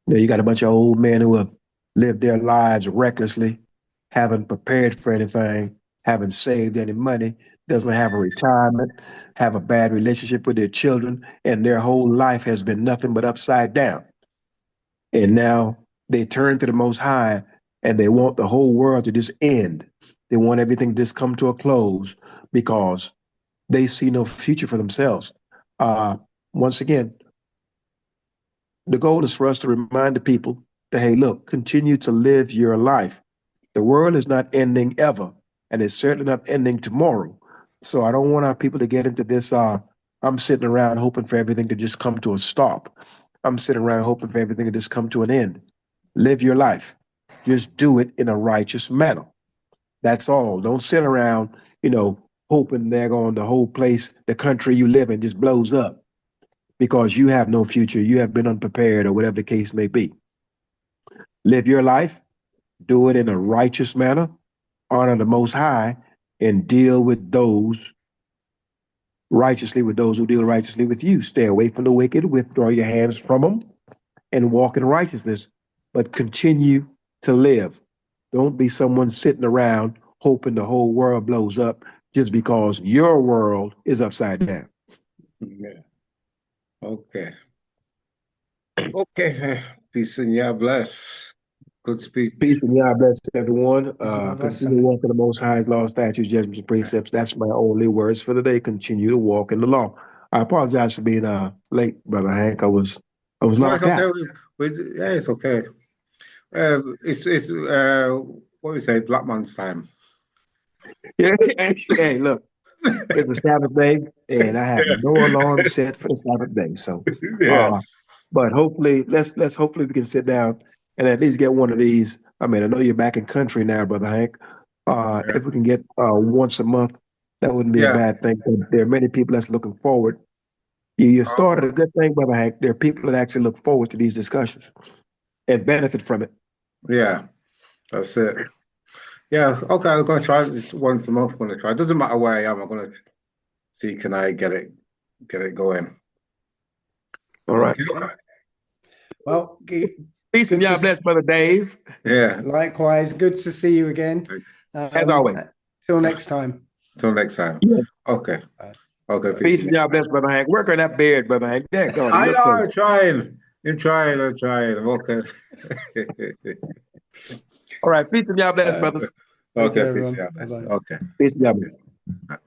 You got a bunch of old men who have lived their lives recklessly, haven't prepared for anything, haven't saved any money, doesn't have a retirement, have a bad relationship with their children, and their whole life has been nothing but upside down. And now they turn to the Most High and they want the whole world to just end. They want everything to just come to a close because they see no future for themselves. Once again, the goal is for us to remind the people that, hey, look, continue to live your life. The world is not ending ever, and it's certainly not ending tomorrow. So I don't want our people to get into this, I'm sitting around hoping for everything to just come to a stop. I'm sitting around hoping for everything to just come to an end. Live your life. Just do it in a righteous manner. That's all. Don't sit around, hoping the whole place, the country you live in just blows up because you have no future. You have been unprepared, or whatever the case may be. Live your life. Do it in a righteous manner. Honor the Most High, and deal with those righteously with those who deal righteously with you. Stay away from the wicked, withdraw your hands from them, and walk in righteousness, but continue to live. Don't be someone sitting around hoping the whole world blows up just because your world is upside down. Yeah. Okay. Peace and Yah bless. Good speech. Peace and Yah bless everyone. Continue to walk in the Most High's law, statutes, judgments, and precepts. That's my only words for the day. Continue to walk in the law. I apologize for being late, Brother Hank. I was knocked out. It's okay. It's what do we say? Black man's time. Yeah. Hey, look, it's the Sabbath day, and I have no alarm set for the Sabbath day. So, but hopefully, let's hopefully we can sit down and at least get one of these. I mean, I know you're back in country now, Brother Hank. If we can get once a month, that wouldn't be a bad thing. There are many people that's looking forward. You started a good thing, Brother Hank. There are people that actually look forward to these discussions and benefit from it. Yeah, that's it. Yeah, okay, I'm going to try this once a month. I'm going to try. It doesn't matter where I am. I'm going to see, can I get it going. All right. Okay. Well, peace and Yah bless, Brother Dave. Yeah. Likewise. Good to see you again. As always. Till next time. Till next time. Yeah. Okay. Okay. Peace and Yah bless, Brother Hank. Work on that beard, Brother Hank. I know, I'm trying. You're trying. I'm trying. I'm okay. All right. Peace and Yah bless, brothers. Okay. Peace and Yah bless. Okay. Peace and Yah bless.